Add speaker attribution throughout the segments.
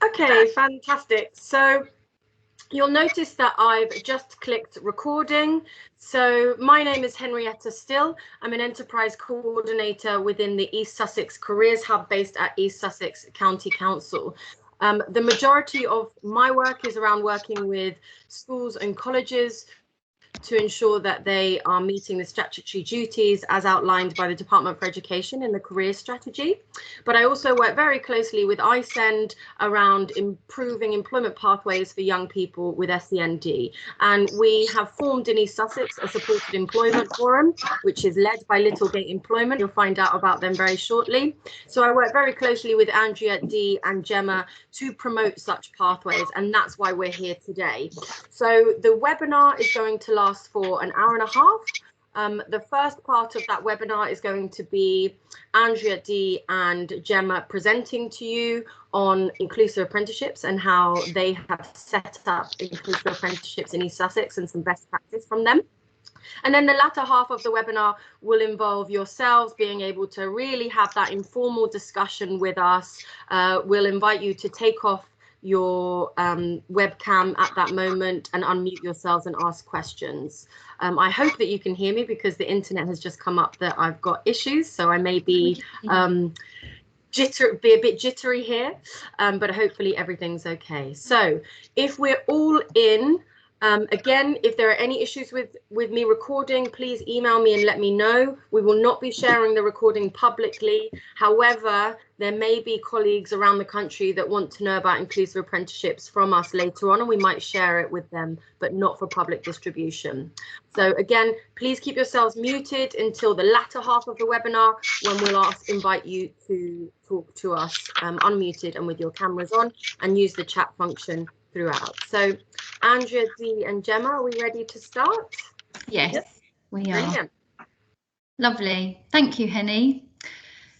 Speaker 1: Okay, fantastic. So you'll notice that I've just clicked recording. So my name is Henrietta Still. I'm an enterprise coordinator within the East Sussex Careers Hub based at East Sussex County Council. The majority of my work is around working with schools and colleges to ensure that they are meeting the statutory duties as outlined by the Department for Education in the career strategy. But I also work very closely with iSend around improving employment pathways for young people with SEND. And we have formed in East Sussex a supported employment forum, which is led by Littlegate Employment. You'll find out about them very shortly. So I work very closely with Andrea, Dee and Gemma to promote such pathways, and that's why we're here today. So the webinar is going to last for an hour and a half. The first part of that webinar is going to be Andrea, Dee and Gemma presenting to you on inclusive apprenticeships and how they have set up inclusive apprenticeships in East Sussex and some best practice from them. And then the latter half of the webinar will involve yourselves being able to really have that informal discussion with us. We'll invite you to take off your webcam at that moment and unmute yourselves and ask questions. I hope that you can hear me because the internet has just come up that I've got issues, so I may be a bit jittery here, but hopefully everything's okay. So if we're all in, again, if there are any issues with me recording, please email me and let me know. We will not be sharing the recording publicly. However, there may be colleagues around the country that want to know about inclusive apprenticeships from us later on, and we might share it with them, but not for public distribution. So again, please keep yourselves muted until the latter half of the webinar, when we'll invite you to talk to us unmuted and with your cameras on, and use the chat function throughout. So Andrea, Dee and Gemma, are we ready to start?
Speaker 2: Yes, yep. We are.
Speaker 1: Brilliant.
Speaker 2: Lovely. Thank you, Henny.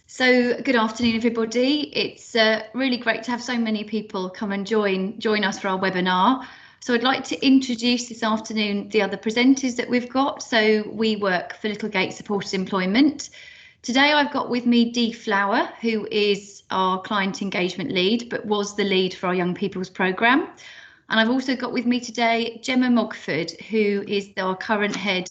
Speaker 2: So good afternoon, everybody. It's really great to have so many people come and join us for our webinar. So I'd like to introduce this afternoon the other presenters that we've got. So we work for Littlegate Supported Employment. Today I've got with me Dee Flower, who is our client engagement lead, but was the lead for our Young People's programme. And I've also got with me today Gemma Mogford, who is our current head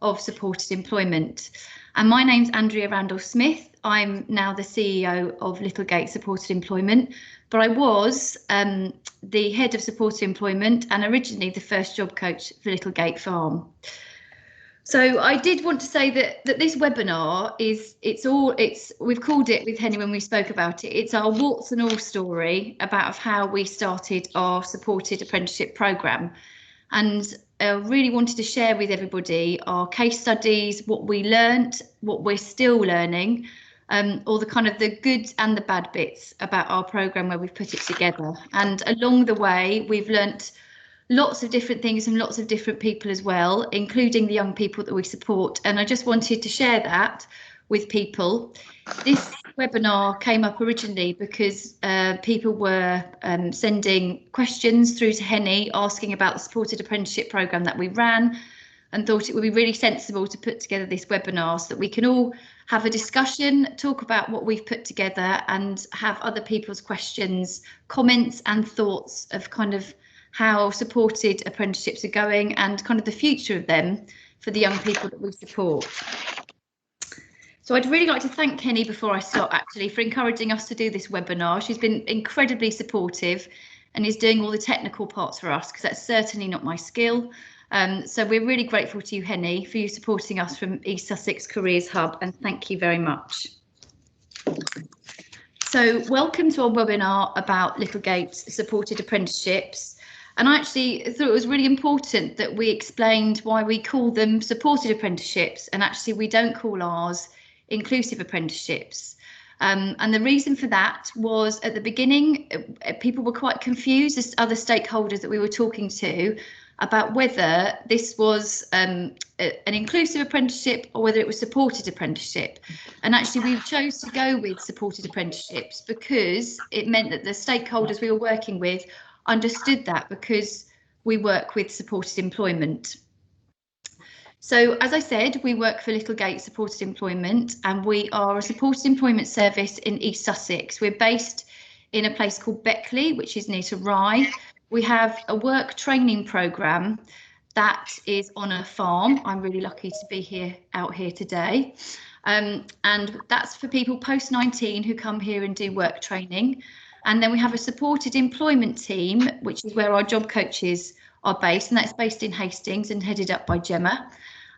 Speaker 2: of supported employment. And my name's Andrea Randall-Smith. I'm now the CEO of Littlegate Supported Employment, but I was the head of supported employment and originally the first job coach for Littlegate Farm. So I did want to say that this webinar we've called it with Henny when we spoke about it, it's our warts and all story about how we started our supported apprenticeship programme. And I really wanted to share with everybody our case studies, what we learnt, what we're still learning, all the kind of the good and the bad bits about our programme where we've put it together. And along the way, we've learnt lots of different things from lots of different people as well, including the young people that we support. And I just wanted to share that with people. This webinar came up originally because people were sending questions through to Henny asking about the supported apprenticeship programme that we ran, and thought it would be really sensible to put together this webinar so that we can all have a discussion, talk about what we've put together and have other people's questions, comments and thoughts of kind of how supported apprenticeships are going and kind of the future of them for the young people that we support. So I'd really like to thank Henny before I start actually for encouraging us to do this webinar. She's been incredibly supportive and is doing all the technical parts for us because that's certainly not my skill. So we're really grateful to you, Henny, for you supporting us from East Sussex Careers Hub, and thank you very much. So welcome to our webinar about Littlegate's supported apprenticeships. And I actually thought it was really important that we explained why we call them supported apprenticeships, and actually we don't call ours inclusive apprenticeships. And the reason for that was at the beginning, people were quite confused, as other stakeholders that we were talking to, about whether this was an inclusive apprenticeship or whether it was supported apprenticeship. And actually we chose to go with supported apprenticeships because it meant that the stakeholders we were working with understood that, because we work with supported employment. So as I said, we work for Littlegate Supported Employment, and we are a supported employment service in East Sussex. We're based in a place called Beckley, which is near to Rye. We have a work training programme that is on a farm. I'm really lucky to be out here today. And that's for people post-19 who come here and do work training. And then we have a supported employment team, which is where our job coaches are based, and that's based in Hastings and headed up by Gemma.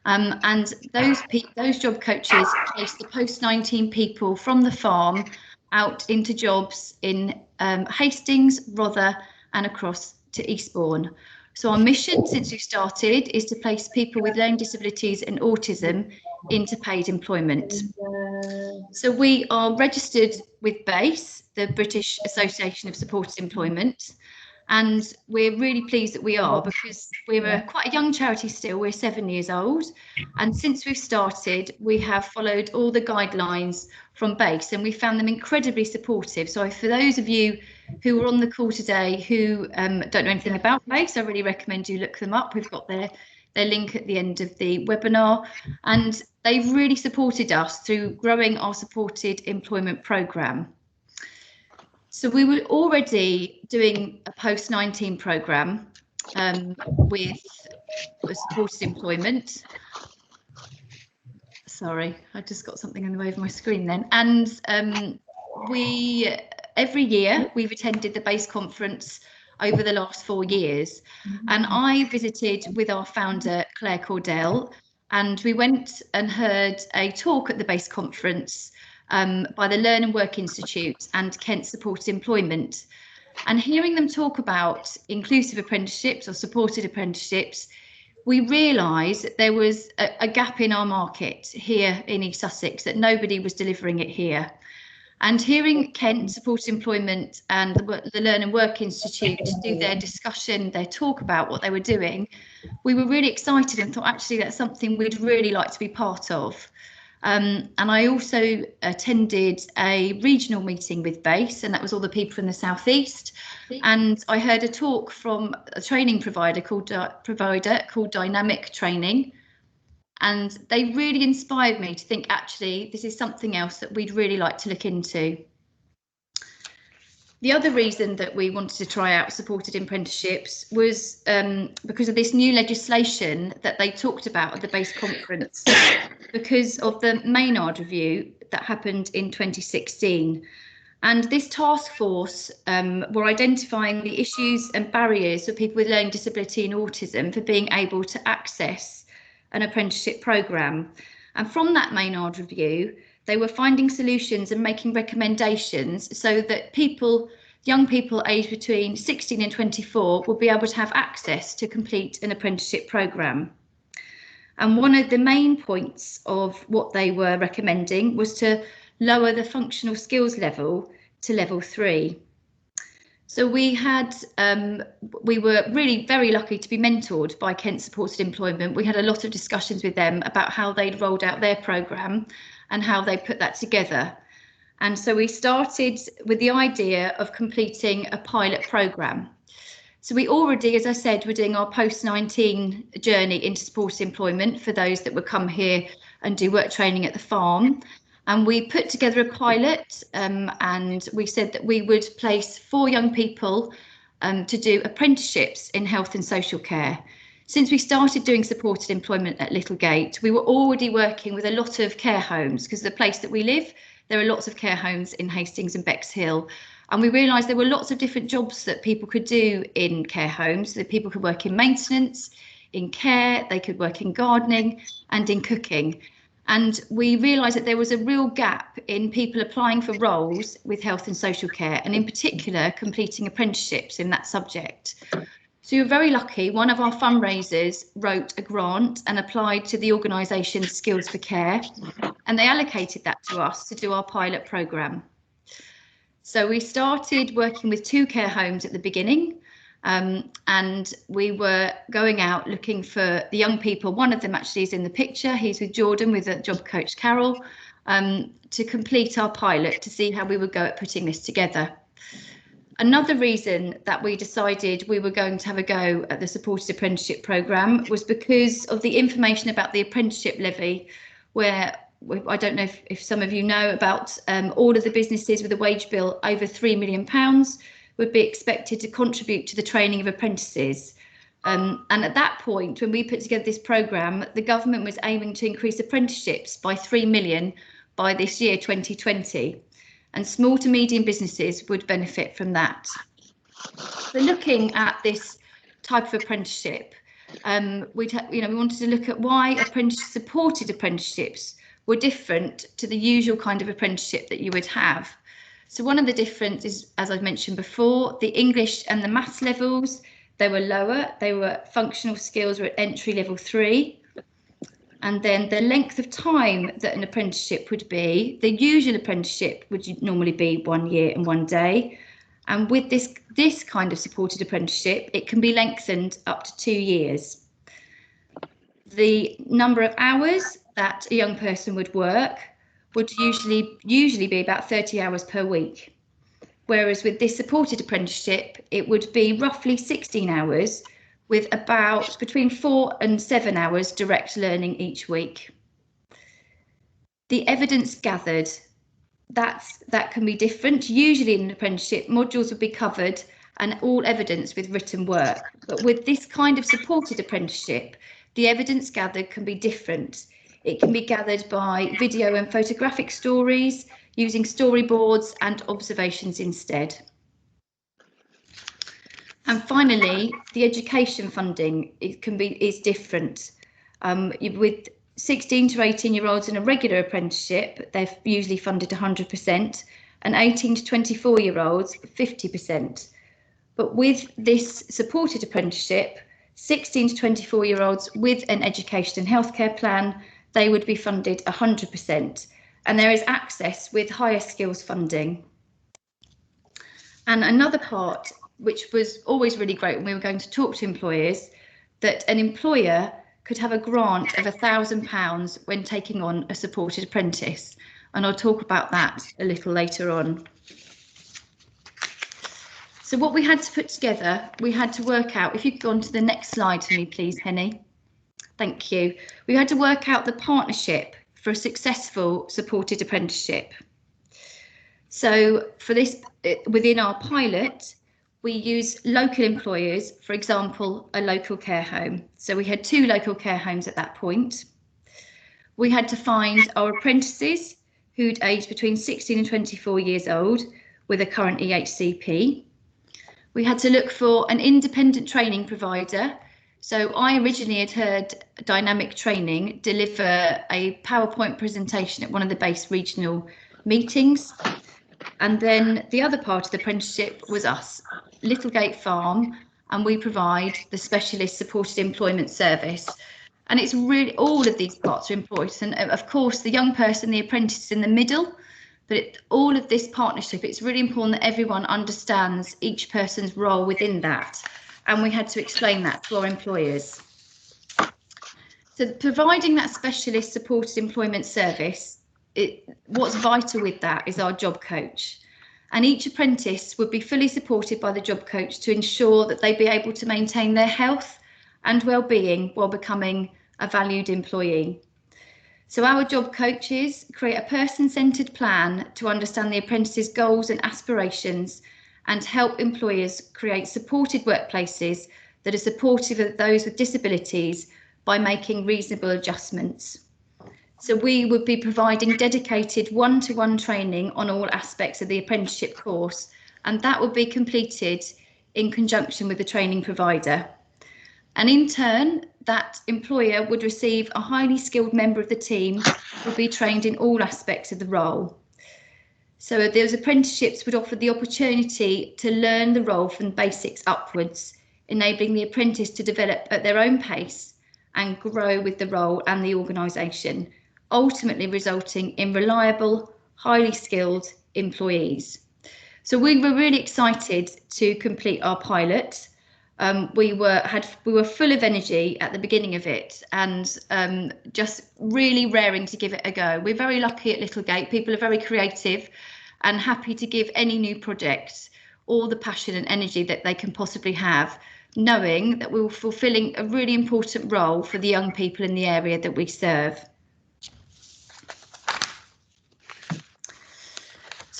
Speaker 2: And those job coaches place the post-19 people from the farm out into jobs in Hastings, Rother, and across to Eastbourne. So our mission since we started is to place people with learning disabilities and autism into paid employment. So we are registered with BASE, the British Association of Supported Employment, and we're really pleased that we are, because we're quite a young charity still. We're 7 years old, and since we've started we have followed all the guidelines from BASE, and we found them incredibly supportive. So for those of you who are on the call today who don't know anything about BASE, I really recommend you look them up. We've got their link at the end of the webinar, and they've really supported us through growing our supported employment programme. So we were already doing a post-19 programme with supported employment. Sorry, I just got something in the way of my screen then. And every year we've attended the BASE conference over the last 4 years. And I visited with our founder, Claire Cordell, and we went and heard a talk at the BASE conference by the Learn and Work Institute and Kent Supported Employment. And hearing them talk about inclusive apprenticeships or supported apprenticeships, we realised that there was a gap in our market here in East Sussex, that nobody was delivering it here. And hearing Kent Supported Employment and the Learn and Work Institute do their discussion, their talk about what they were doing, we were really excited and thought, actually, that's something we'd really like to be part of. And I also attended a regional meeting with BASE, and that was all the people from the southeast. And I heard a talk from a training provider called Dynamic Training, and they really inspired me to think, actually, this is something else that we'd really like to look into. The other reason that we wanted to try out supported apprenticeships was because of this new legislation that they talked about at the BASE conference, because of the Maynard review that happened in 2016. And this task force were identifying the issues and barriers for people with learning disability and autism for being able to access an apprenticeship programme. And from that Maynard review, they were finding solutions and making recommendations so that young people aged between 16 and 24 will be able to have access to complete an apprenticeship programme. And one of the main points of what they were recommending was to lower the functional skills level to level 3. So we were really very lucky to be mentored by Kent Supported Employment. We had a lot of discussions with them about how they'd rolled out their programme and how they put that together. And so we started with the idea of completing a pilot programme. So we already, as I said, were doing our post-19 journey into supported employment for those that would come here and do work training at the farm. And we put together a pilot and we said that we would place 4 young people to do apprenticeships in health and social care. Since we started doing supported employment at Littlegate, we were already working with a lot of care homes, because the place that we live, there are lots of care homes in Hastings and Bexhill. And we realised there were lots of different jobs that people could do in care homes. That people could work in maintenance, in care, they could work in gardening and in cooking. And we realised that there was a real gap in people applying for roles with health and social care, and in particular completing apprenticeships in that subject. So you're very lucky. One of our fundraisers wrote a grant and applied to the organisation's Skills for Care, and they allocated that to us to do our pilot programme. So we started working with 2 care homes at the beginning, and we were going out looking for the young people. One of them actually is in the picture. He's with Jordan, with a job coach, Carol, to complete our pilot to see how we would go at putting this together. Another reason that we decided we were going to have a go at the supported apprenticeship programme was because of the information about the apprenticeship levy, where I don't know if some of you know about all of the businesses with a wage bill over £3 million would be expected to contribute to the training of apprentices. And at that point, when we put together this programme, the government was aiming to increase apprenticeships by 3 million by this year, 2020. And small to medium businesses would benefit from that. So looking at this type of apprenticeship, we wanted to look at why supported apprenticeships were different to the usual kind of apprenticeship that you would have. So one of the differences, as I've mentioned before, the English and the maths levels, they were lower. They were functional skills were at entry level 3. And then the length of time that an apprenticeship would be, the usual apprenticeship would normally be 1 year and 1 day. And with this kind of supported apprenticeship, it can be lengthened up to 2 years. The number of hours that a young person would work would usually be about 30 hours per week. Whereas with this supported apprenticeship, it would be roughly 16 hours with about between 4 and 7 hours direct learning each week. The evidence gathered, that can be different. Usually in an apprenticeship, modules would be covered and all evidence with written work. But with this kind of supported apprenticeship, the evidence gathered can be different. It can be gathered by video and photographic stories, using storyboards and observations instead. And finally, the education funding is different. With 16 to 18-year-olds in a regular apprenticeship, they're usually funded 100%, and 18 to 24-year-olds 50%. But with this supported apprenticeship, 16 to 24-year-olds with an education and healthcare plan, they would be funded 100%. And there is access with higher skills funding. And another part, which was always really great when we were going to talk to employers, that an employer could have a grant of £1,000 when taking on a supported apprentice. And I'll talk about that a little later on. So what we had to put together, we had to work out, if you could go on to the next slide for me, please, Henny. Thank you. We had to work out the partnership for a successful supported apprenticeship. So for this, within our pilot, we use local employers, for example, a local care home. So we had 2 local care homes at that point. We had to find our apprentices who'd aged between 16 and 24 years old with a current EHCP. We had to look for an independent training provider. So I originally had heard Dynamic Training deliver a PowerPoint presentation at one of the base regional meetings. And then the other part of the apprenticeship was us, Littlegate Farm, and we provide the specialist supported employment service. And it's really, all of these parts are important. And of course, the young person, the apprentice is in the middle, but all of this partnership, it's really important that everyone understands each person's role within that. And we had to explain that to our employers. So providing that specialist supported employment service, what's vital with that is our job coach. And each apprentice would be fully supported by the job coach to ensure that they'd be able to maintain their health and well-being while becoming a valued employee. So our job coaches create a person-centred plan to understand the apprentice's goals and aspirations and help employers create supported workplaces that are supportive of those with disabilities by making reasonable adjustments. So we would be providing dedicated one-to-one training on all aspects of the apprenticeship course, and that would be completed in conjunction with the training provider. And in turn, that employer would receive a highly skilled member of the team who would be trained in all aspects of the role. So those apprenticeships would offer the opportunity to learn the role from basics upwards, enabling the apprentice to develop at their own pace and grow with the role and the organisation, ultimately resulting in reliable, highly skilled employees. So we were really excited to complete our pilot. We were full of energy at the beginning of it and just really raring to give it a go. We're very lucky at Littlegate. People are very creative and happy to give any new project all the passion and energy that they can possibly have, knowing that we were fulfilling a really important role for the young people in the area that we serve.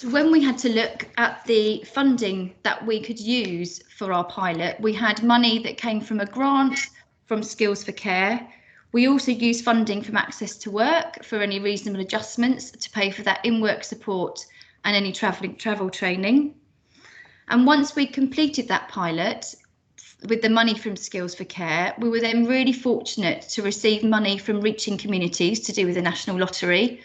Speaker 2: So when we had to look at the funding that we could use for our pilot, we had money that came from a grant from Skills for Care. We also used funding from Access to Work for any reasonable adjustments to pay for that in-work support and any travel training. And once we completed that pilot with the money from Skills for Care, we were then really fortunate to receive money from Reaching Communities to do with the National Lottery.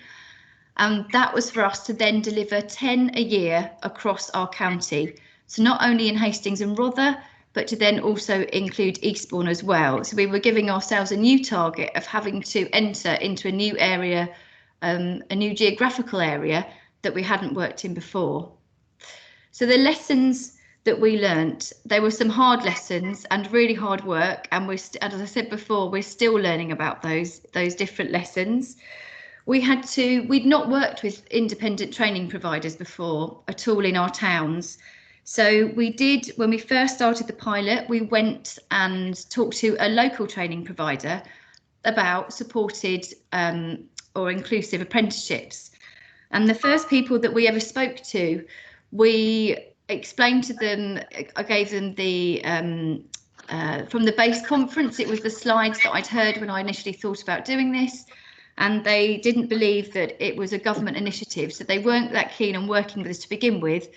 Speaker 2: And that was for us to then deliver 10 a year across our county. So not only in Hastings and Rother, but to then also include Eastbourne as well. So we were giving ourselves a new target of having to enter into a new area, a new geographical area that we hadn't worked in before. So the lessons that we learnt, there were some hard lessons and really hard work. And as I said before, we're still learning about those different lessons. We'd not worked with independent training providers before at all in our towns. So we did, when we first started the pilot, we went and talked to a local training provider about supported or inclusive apprenticeships. And the first people that we ever spoke to, we explained to them, I gave them the, from the base conference, it was the slides that I'd heard when I initially thought about doing this. And they didn't believe that it was a government initiative, so they weren't that keen on working with us to begin with,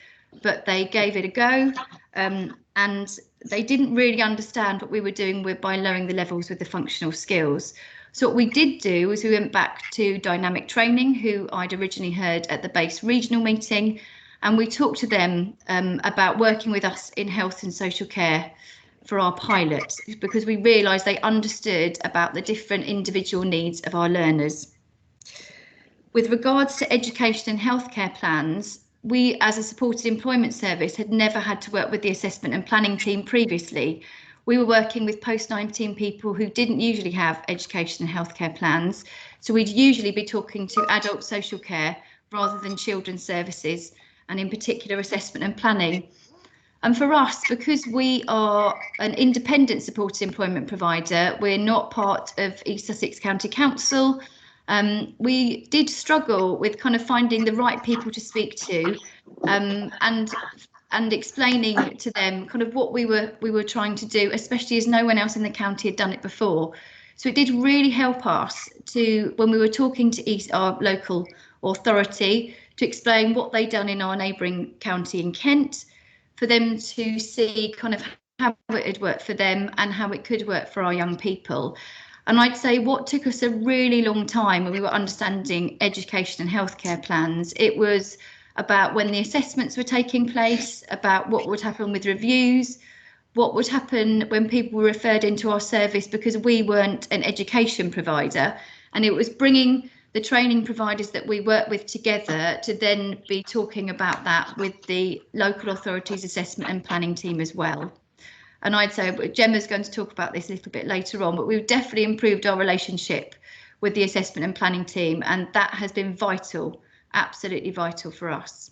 Speaker 2: but they gave it a go, and they didn't really understand what we were doing by lowering the levels with the functional skills. So what we did do was we went back to Dynamic Training, who I'd originally heard at the base regional meeting, and we talked to them about working with us in health and social care for our pilot, because we realised they understood about the different individual needs of our learners. With regards to education and healthcare plans, we as a supported employment service had never had to work with the assessment and planning team previously. We were working with post-19 people who didn't usually have education and healthcare plans, so we'd usually be talking to adult social care rather than children's services, and in particular assessment and planning. And for us, because we are an independent supported employment provider, we're not part of East Sussex County Council. We did struggle with kind of finding the right people to speak to, and explaining to them kind of what we were trying to do, especially as no one else in the county had done it before. So it did really help us to, when we were talking to our local authority, to explain what they'd done in our neighbouring county in Kent, for them to see kind of how it had worked for them and how it could work for our young people. And I'd say what took us a really long time when we were understanding education and healthcare plans, it was about when the assessments were taking place, about what would happen with reviews, what would happen when people were referred into our service because we weren't an education provider. And it was bringing the training providers that we work with together to then be talking about that with the local authorities assessment and planning team as well. And I'd say Gemma's going to talk about this a little bit later on, but we've definitely improved our relationship with the assessment and planning team, and that has been vital, absolutely vital for us.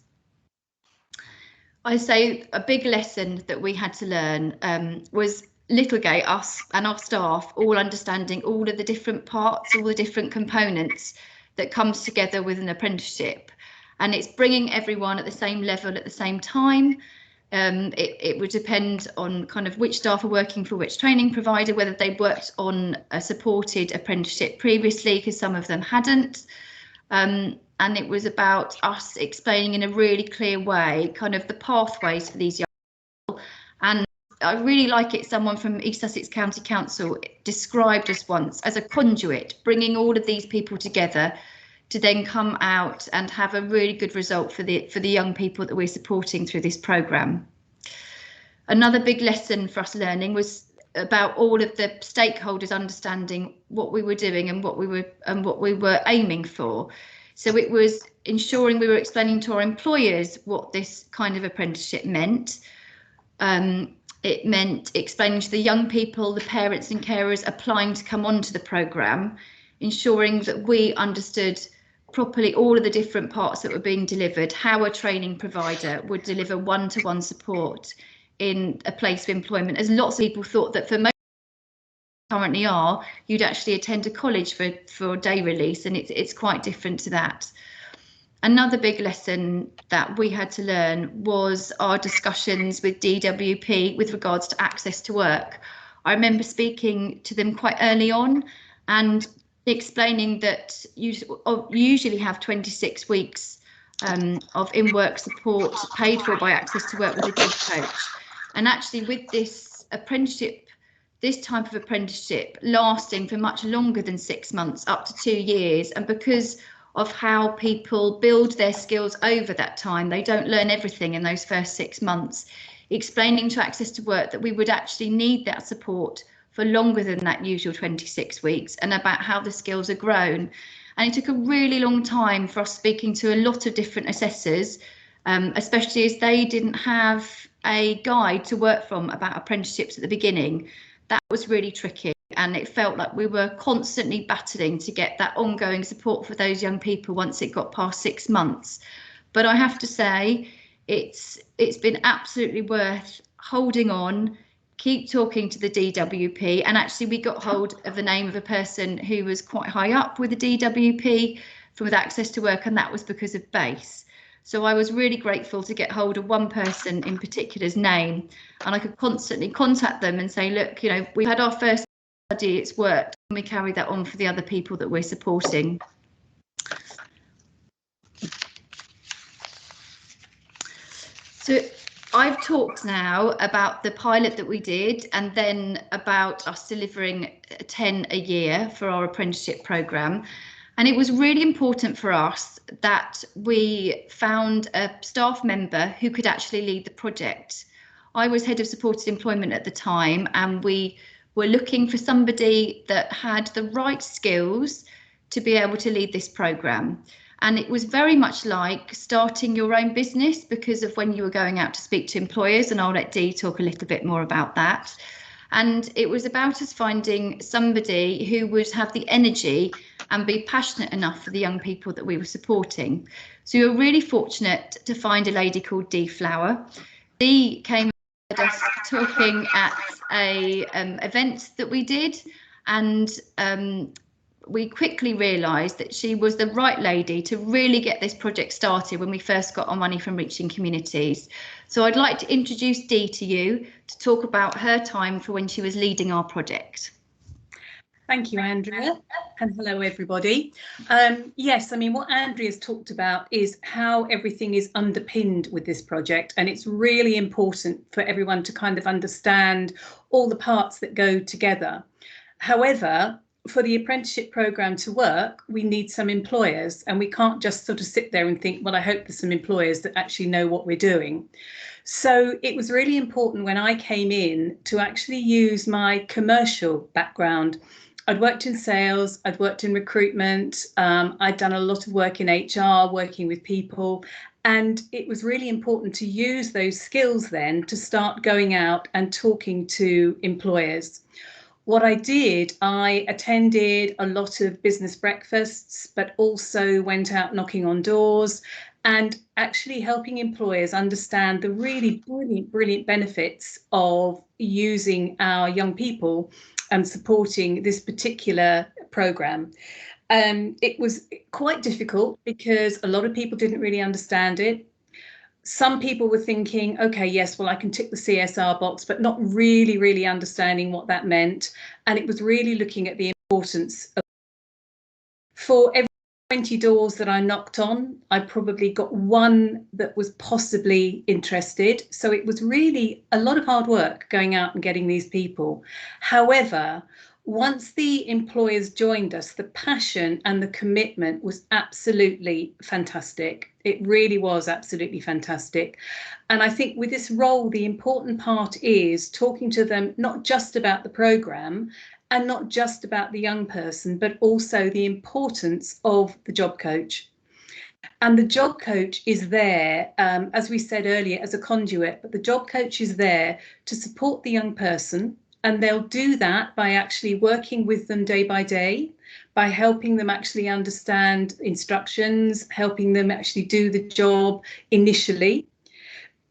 Speaker 2: I say a big lesson that we had to learn was Littlegate, us and our staff, all understanding all of the different parts, all the different components that comes together with an apprenticeship, and it's bringing everyone at the same level at the same time. It would depend on kind of which staff are working for which training provider, whether they worked on a supported apprenticeship previously, because some of them hadn't. And it was about us explaining in a really clear way kind of the pathways for these young people. And I really like it, someone from East Sussex County Council described us once as a conduit, bringing all of these people together to then come out and have a really good result for the young people that we're supporting through this programme. Another big lesson for us learning was about all of the stakeholders understanding what we were doing and what we were aiming for. So it was ensuring we were explaining to our employers what this kind of apprenticeship meant. It meant explaining to the young people, the parents and carers applying to come onto the programme, ensuring that we understood properly all of the different parts that were being delivered, how a training provider would deliver one-to-one support in a place of employment, as lots of people thought that for most currently are, you'd actually attend a college for day release, and it's quite different to that. Another big lesson that we had to learn was our discussions with DWP with regards to access to work. I remember speaking to them quite early on and explaining that you usually have 26 weeks of in-work support paid for by Access to Work with a job coach. And actually with this apprenticeship, this type of apprenticeship lasting for much longer than 6 months, up to 2 years, and because of how people build their skills over that time, they don't learn everything in those first 6 months. Explaining to Access to Work that we would actually need that support for longer than that usual 26 weeks, and about how the skills are grown. And it took a really long time for us speaking to a lot of different assessors, especially as they didn't have a guide to work from about apprenticeships at the beginning. That was really tricky, and it felt like we were constantly battling to get that ongoing support for those young people once it got past 6 months. But I have to say, it's been absolutely worth holding on, keep talking to the DWP, and actually we got hold of the name of a person who was quite high up with the DWP with Access to Work, and that was because of BASE. So I was really grateful to get hold of one person in particular's name, and I could constantly contact them and say, look, you know, we've had our first study, it's worked, and we carry that on for the other people that we're supporting. So I've talked now about the pilot that we did, and then about us delivering 10 a year for our apprenticeship programme. And it was really important for us that we found a staff member who could actually lead the project. I was head of supported employment at the time, and we were looking for somebody that had the right skills to be able to lead this programme. And it was very much like starting your own business because of when you were going out to speak to employers, and I'll let Dee talk a little bit more about that. And it was about us finding somebody who would have the energy and be passionate enough for the young people that we were supporting. So we were really fortunate to find a lady called Dee Flower. Dee came with us talking at a event that we did, and we quickly realised that she was the right lady to really get this project started when we first got our money from Reaching Communities. So I'd like to introduce Dee to you to talk about her time for when she was leading our project.
Speaker 3: Thank you, Andrea, and hello everybody. Yes, I mean, what Andrea's talked about is how everything is underpinned with this project, and it's really important for everyone to kind of understand all the parts that go together. However, for the apprenticeship programme to work, we need some employers, and we can't just sort of sit there and think, well, I hope there's some employers that actually know what we're doing. So it was really important when I came in to actually use my commercial background. I'd worked in sales, I'd worked in recruitment, I'd done a lot of work in HR, working with people, and it was really important to use those skills then to start going out and talking to employers. What I did, I attended a lot of business breakfasts, but also went out knocking on doors and actually helping employers understand the really brilliant benefits of using our young people and supporting this particular programme. It was quite difficult because a lot of people didn't really understand it. Some people were thinking, okay, yes, well, I can tick the CSR box, but not really understanding what that meant. And it was really looking at the importance of, for every 20 doors that I knocked on, I probably got one that was possibly interested. So it was really a lot of hard work going out and getting these people. However, once the employers joined us, the passion and the commitment was absolutely fantastic. It really was absolutely fantastic. And I think with this role, the important part is talking to them not just about the programme and not just about the young person, but also the importance of the job coach. And the job coach is there, as we said earlier, as a conduit, but the job coach is there to support the young person. And they'll do that by actually working with them day by day, by helping them actually understand instructions, helping them actually do the job initially.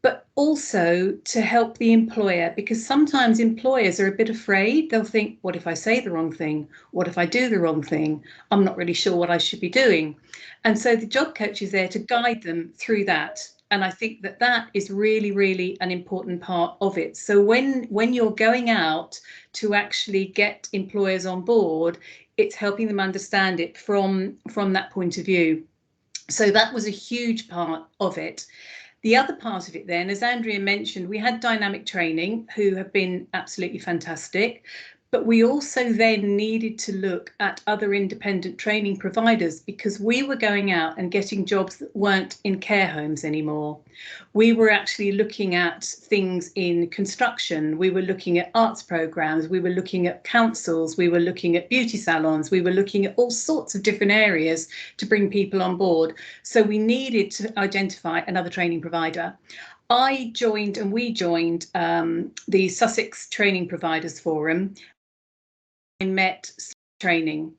Speaker 3: but also to help the employer, because sometimes employers are a bit afraid. They'll think, what if I say the wrong thing? What if I do the wrong thing? I'm not really sure what I should be doing. And so the job coach is there to guide them through that. And I think that that is really, really an important part of it. So when you're going out to actually get employers on board, it's helping them understand it from that point of view. So that was a huge part of it. The other part of it then, as Andrea mentioned, we had dynamic training who have been absolutely fantastic, but we also then needed to look at other independent training providers, because we were going out and getting jobs that weren't in care homes anymore. We were actually looking at things in construction, we were looking at arts programs, we were looking at councils, we were looking at beauty salons, we were looking at all sorts of different areas to bring people on board. So we needed to identify another training provider. I joined, and we joined, the Sussex Training Providers Forum. I met Training,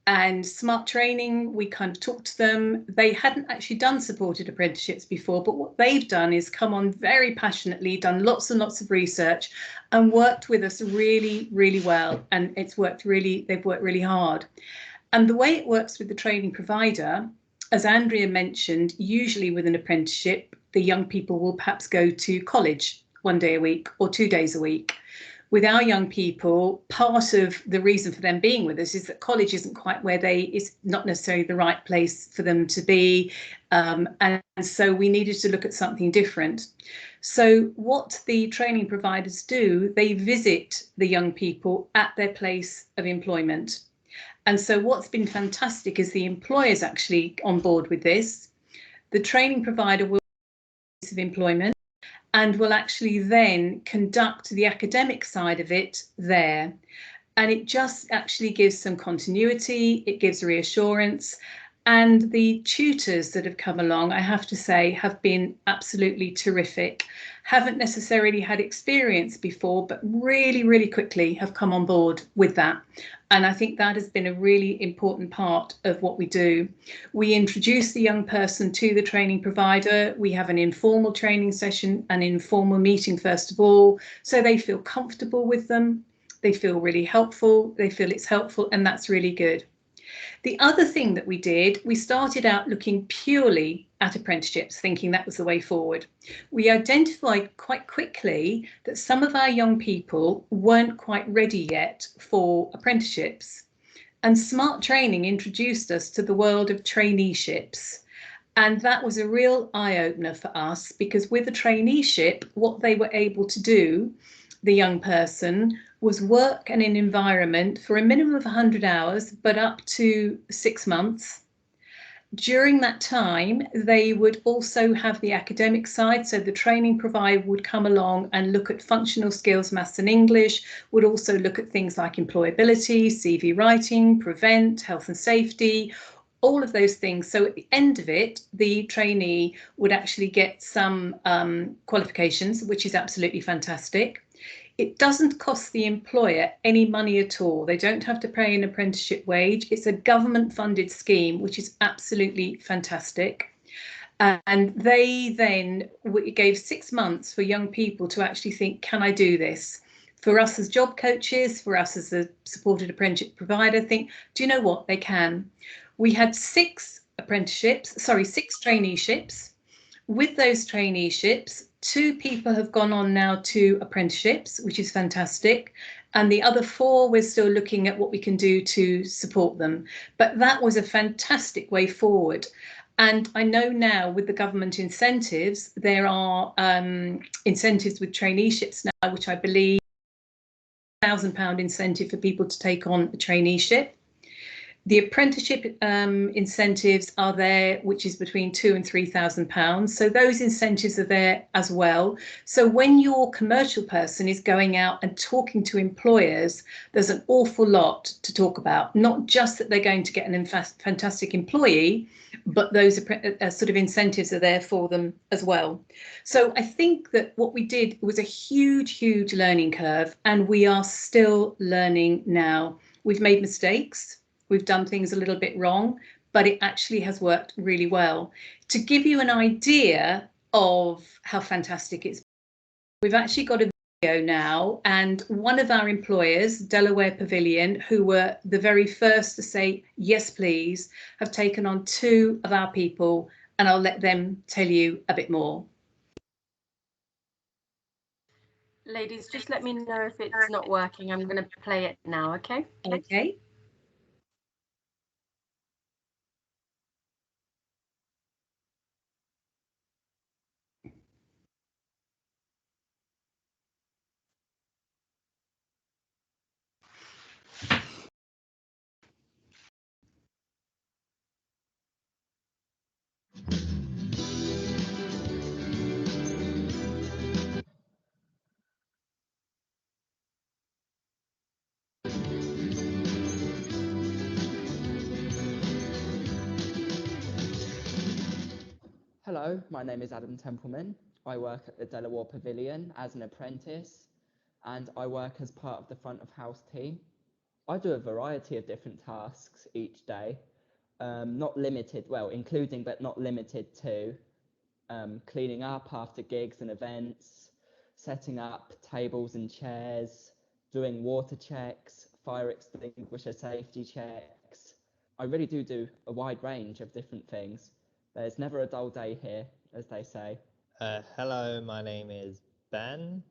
Speaker 3: and Smart Training, we kind of talked to them. They hadn't actually done supported apprenticeships before, but what they've done is come on very passionately, done lots and lots of research, and worked with us really, really well. And they've worked really hard. And the way it works with the training provider, as Andrea mentioned, usually with an apprenticeship, the young people will perhaps go to college 1 day a week or 2 days a week. With our young people, part of the reason for them being with us is that college isn't quite is not necessarily the right place for them to be. And so we needed to look at something different. So what the training providers do, they visit the young people at their place of employment. And so what's been fantastic is the employer's actually on board with this. The training provider will of employment and will actually then conduct the academic side of it there. And it just actually gives some continuity, it gives reassurance. And the tutors that have come along, I have to say, have been absolutely terrific. Haven't necessarily had experience before, but really, really quickly have come on board with that. And I think that has been a really important part of what we do. We introduce the young person to the training provider. We have an informal training session, an informal meeting, first of all, so they feel comfortable with them. They feel really helpful. They feel it's helpful, and that's really good. The other thing that we did, we started out looking purely at apprenticeships, thinking that was the way forward. We identified quite quickly that some of our young people weren't quite ready yet for apprenticeships. And Smart Training introduced us to the world of traineeships. And that was a real eye-opener for us, because with a traineeship, what they were able to do, the young person, was work in an environment for a minimum of 100 hours, but up to 6 months. During that time, they would also have the academic side. So the training provider would come along and look at functional skills, maths and English, would also look at things like employability, CV writing, prevent, health and safety, all of those things. So at the end of it, the trainee would actually get some qualifications, which is absolutely fantastic. It doesn't cost the employer any money at all. They don't have to pay an apprenticeship wage. It's a government funded scheme, which is absolutely fantastic. And they then gave 6 months for young people to actually think, can I do this? For us as job coaches, for us as a supported apprenticeship provider, think, do you know what? They can. We had 6 traineeships. With those traineeships, 2 people have gone on now to apprenticeships, which is fantastic. And the other 4, we're still looking at what we can do to support them. But that was a fantastic way forward. And I know now with the government incentives, there are incentives with traineeships now, which I believe £1,000 incentive for people to take on a traineeship. The apprenticeship incentives are there, which is between £2,000 and £3,000. So those incentives are there as well. So when your commercial person is going out and talking to employers, there's an awful lot to talk about. Not just that they're going to get an fantastic employee, but those sort of incentives are there for them as well. So I think that what we did was a huge, huge learning curve, and we are still learning now. We've made mistakes. We've done things a little bit wrong, but it actually has worked really well. To give you an idea of how fantastic it's been. We've actually got a video now, and one of our employers, Delaware Pavilion, who were the very first to say yes please, have taken on 2 of our people, and I'll let them tell you a bit more.
Speaker 1: Ladies, just let me know if it's not working. I'm going to play it now, okay?
Speaker 3: Okay.
Speaker 4: Hello, my name is Adam Templeman. I work at the Delaware Pavilion as an apprentice, and I work as part of the front of house team. I do a variety of different tasks each day, not limited, well, including but not limited to cleaning up after gigs and events, setting up tables and chairs, doing water checks, fire extinguisher safety checks. I really do a wide range of different things. There's never a dull day here, as they say.
Speaker 5: Hello, my name is Ben,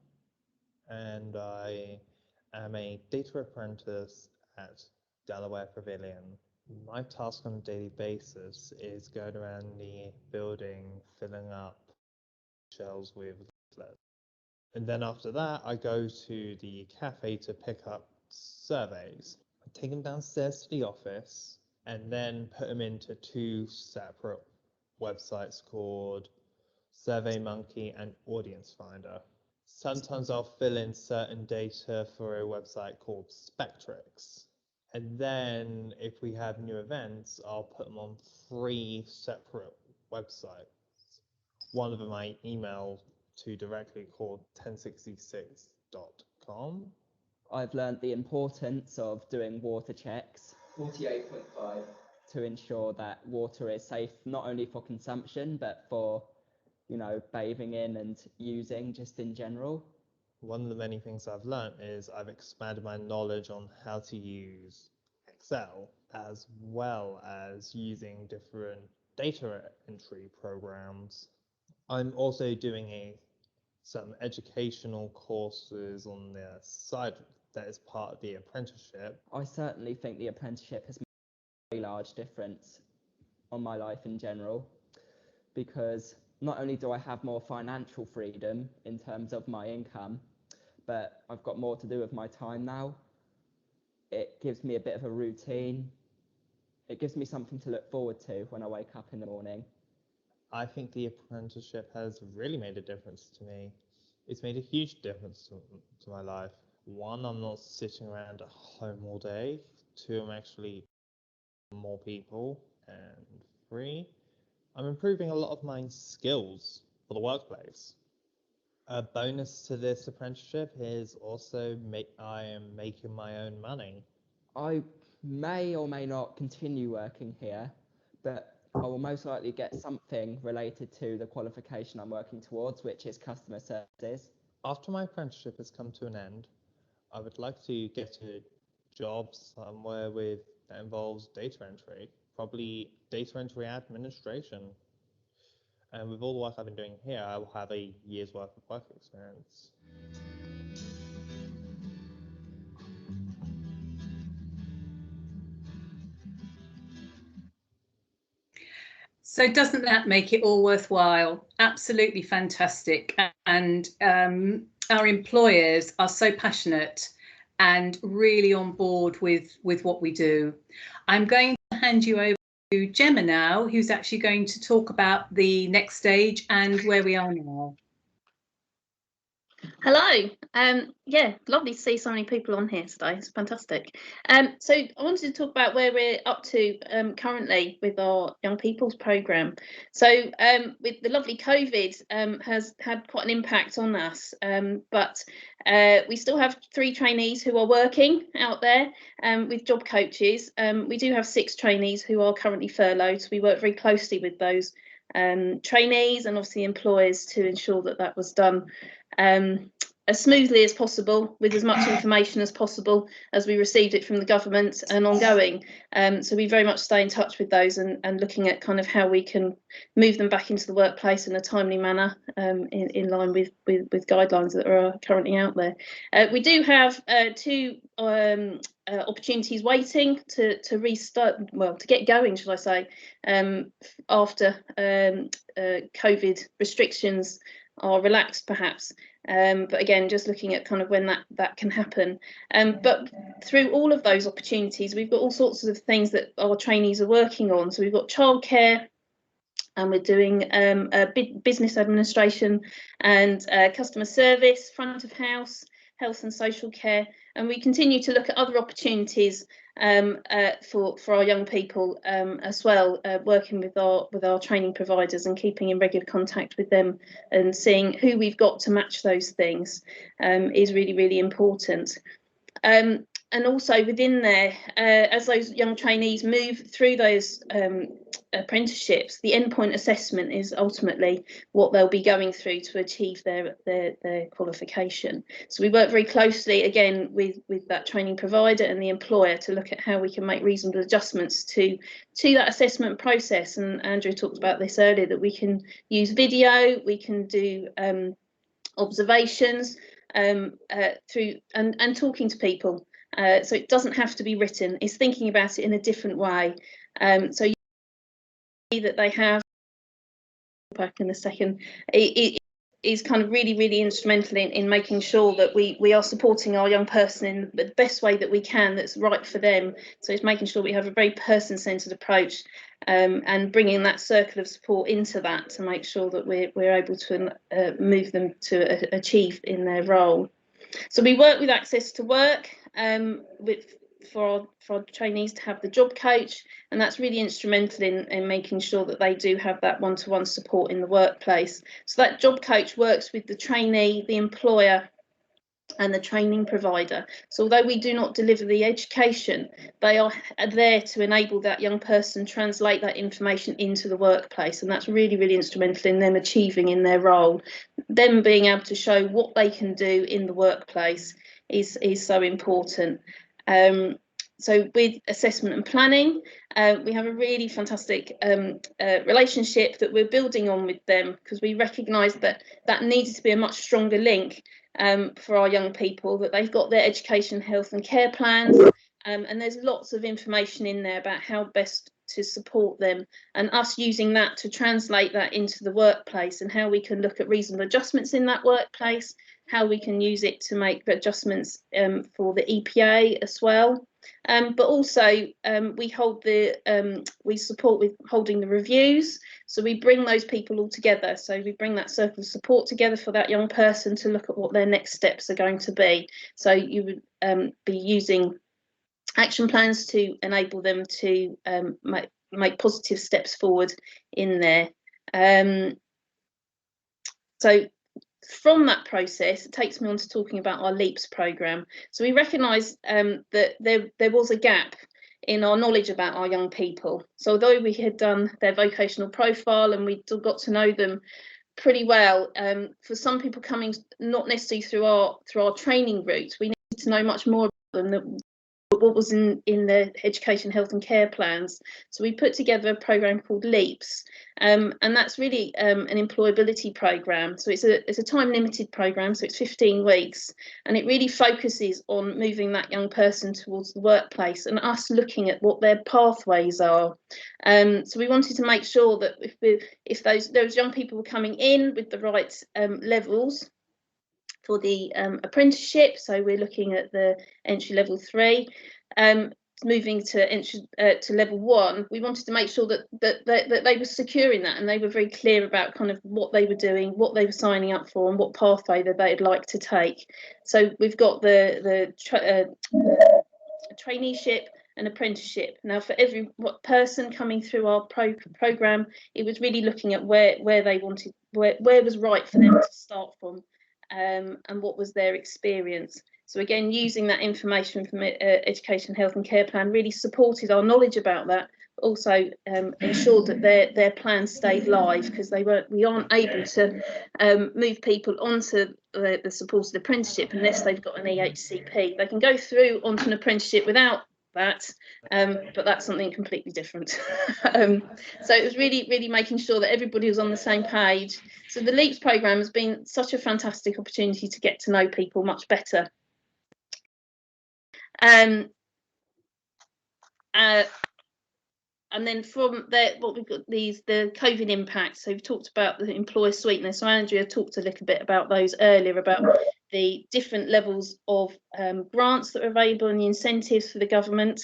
Speaker 5: and I am a data apprentice at Delaware Pavilion. My task on a daily basis is going around the building, filling up shelves with leaflets. And then after that, I go to the cafe to pick up surveys. I take them downstairs to the office and then put them into 2 separate websites called SurveyMonkey and Audience Finder. Sometimes I'll fill in certain data for a website called Spectrix. And then if we have new events, I'll put them on 3 separate websites. One of them I email to directly called 1066.com.
Speaker 4: I've learned the importance of doing water checks, 48.5, to ensure that water is safe not only for consumption, but for, you know, bathing in and using just in general.
Speaker 5: One of the many things I've learned is I've expanded my knowledge on how to use Excel, as well as using different data entry programs. I'm also doing some educational courses on the side that is part of the apprenticeship.
Speaker 4: I certainly think the apprenticeship has made a very large difference on my life in general, because not only do I have more financial freedom in terms of my income, but I've got more to do with my time now. It gives me a bit of a routine. It gives me something to look forward to when I wake up in the morning.
Speaker 5: I think the apprenticeship has really made a difference to me. It's made a huge difference to my life. 1, I'm not sitting around at home all day. 2, I'm actually more people. And 3, I'm improving a lot of my skills for the workplace. A bonus to this apprenticeship is also I am making my own money.
Speaker 4: I may or may not continue working here, but I will most likely get something related to the qualification I'm working towards, which is customer services.
Speaker 5: After my apprenticeship has come to an end, I would like to get a job somewhere that involves data entry, probably data entry administration. And with all the work I've been doing here, I will have a year's worth of work experience.
Speaker 3: So doesn't that make it all worthwhile? Absolutely fantastic. And our employers are so passionate and really on board with what we do. I'm going to hand you over to Gemma now, who's actually going to talk about the next stage and where we are now.
Speaker 6: Hello. Yeah, lovely to see so many people on here today. It's fantastic. So I wanted to talk about where we're up to currently with our young people's programme. So with the lovely COVID has had quite an impact on us, but we still have 3 trainees who are working out there with job coaches. We do have 6 trainees who are currently furloughed, so we work very closely with those trainees and obviously employers to ensure that that was done as smoothly as possible, with as much information as possible as we received it from the government and ongoing. So we very much stay in touch with those and looking at kind of how we can move them back into the workplace in a timely manner, in line with guidelines that are currently out there. We do have 2 opportunities waiting to restart, well, to get going, should I say, after COVID restrictions are relaxed, perhaps. But again, just looking at kind of when that can happen. But through all of those opportunities, we've got all sorts of things that our trainees are working on. So we've got childcare, and we're doing business administration and customer service, front of house, health and social care, and we continue to look at other opportunities for our young people as well, working with our training providers and keeping in regular contact with them and seeing who we've got to match those things is really, really important. And also within there, as those young trainees move through those apprenticeships, the endpoint assessment is ultimately what they'll be going through to achieve their qualification. So we work very closely again with that training provider and the employer to look at how we can make reasonable adjustments to that assessment process. And Andrew talked about this earlier, that we can use video, we can do observations through and talking to people. So it doesn't have to be written, it's thinking about it in a different way. So you see that they have back in a second, it is kind of really, really instrumental in making sure that we are supporting our young person in the best way that we can, that's right for them. So it's making sure we have a very person-centred approach, and bringing that circle of support into that to make sure that we're able to move them to achieve in their role. So we work with Access to Work for our trainees to have the job coach, and that's really instrumental in making sure that they do have that one-to-one support in the workplace. So that job coach works with the trainee, the employer and the training provider. So although we do not deliver the education, they are there to enable that young person translate that information into the workplace, and that's really, really instrumental in them achieving in their role. Them being able to show what they can do in the workplace is so important. So with assessment and planning, we have a really fantastic relationship that we're building on with them, because we recognise that needed to be a much stronger link for our young people, that they've got their education, health and care plans, and there's lots of information in there about how best to support them, and us using that to translate that into the workplace, and how we can look at reasonable adjustments in that workplace, how we can use it to make adjustments for the EPA as well. But also we support with holding the reviews, so we bring those people all together. So we bring that circle of support together for that young person to look at what their next steps are going to be. So you would be using action plans to enable them to make positive steps forward in there. So from that process, it takes me on to talking about our LEAPS programme. So we recognise that there was a gap in our knowledge about our young people. So although we had done their vocational profile and we got to know them pretty well, for some people coming not necessarily through our training route, we needed to know much more about them, what was in their education, health and care plans. So we put together a programme called LEAPS, and that's really an employability programme. So it's a time limited programme, so it's 15 weeks, and it really focuses on moving that young person towards the workplace and us looking at what their pathways are. So we wanted to make sure that if those young people were coming in with the right levels for the apprenticeship, so we're looking at the entry level 3, moving to level 1, we wanted to make sure that they were secure in that, and they were very clear about kind of what they were doing, what they were signing up for, and what pathway that they'd like to take. So we've got the traineeship and apprenticeship. Now, for every person coming through our programme, it was really looking at where they wanted, where was right for them to start from. And what was their experience. So again, using that information from Education, Health and Care Plan really supported our knowledge about that, also ensured that their plans stayed live, because we aren't able to move people onto the supported apprenticeship unless they've got an EHCP. They can go through onto an apprenticeship without that, but that's something completely different. So it was really making sure that everybody was on the same page. So the LEAPS programme has been such a fantastic opportunity to get to know people much better. And then from there, what we've got, the COVID impact. So we've talked about the employer sweetener. So Andrea talked a little bit about those earlier, about the different levels of grants that are available and the incentives for the government.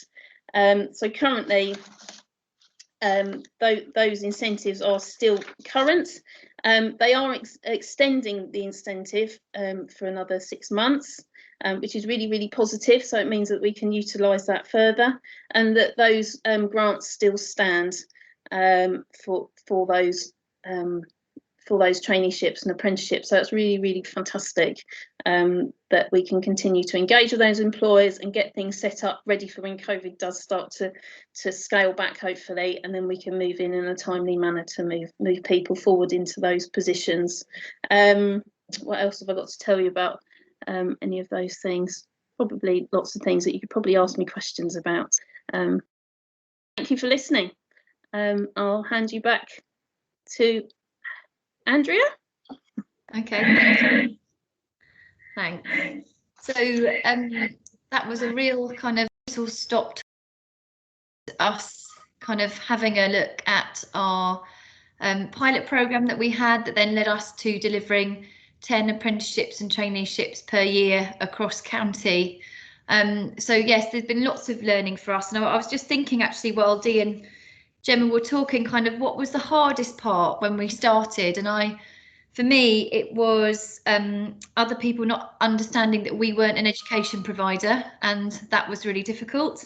Speaker 6: So currently, those incentives are still current. They are extending the incentive for another 6 months, which is really positive. So it means that we can utilise that further, and that those grants still stand for those traineeships and apprenticeships. So it's really fantastic that we can continue to engage with those employers and get things set up ready for when COVID does start to scale back, hopefully, and then we can move in a timely manner to move people forward into those positions. What else have I got to tell you about any of those things? Probably lots of things that you could probably ask me questions about. Thank you for listening. I'll hand you back to Andrea.
Speaker 2: Okay, thanks. So that was a real kind of whistle stop to us kind of having a look at our pilot programme that we had, that then led us to delivering 10 apprenticeships and traineeships per year across county. So yes, there's been lots of learning for us, and I was just thinking actually while Dee and Gemma were talking, kind of what was the hardest part when we started, and for me, it was other people not understanding that we weren't an education provider, and that was really difficult.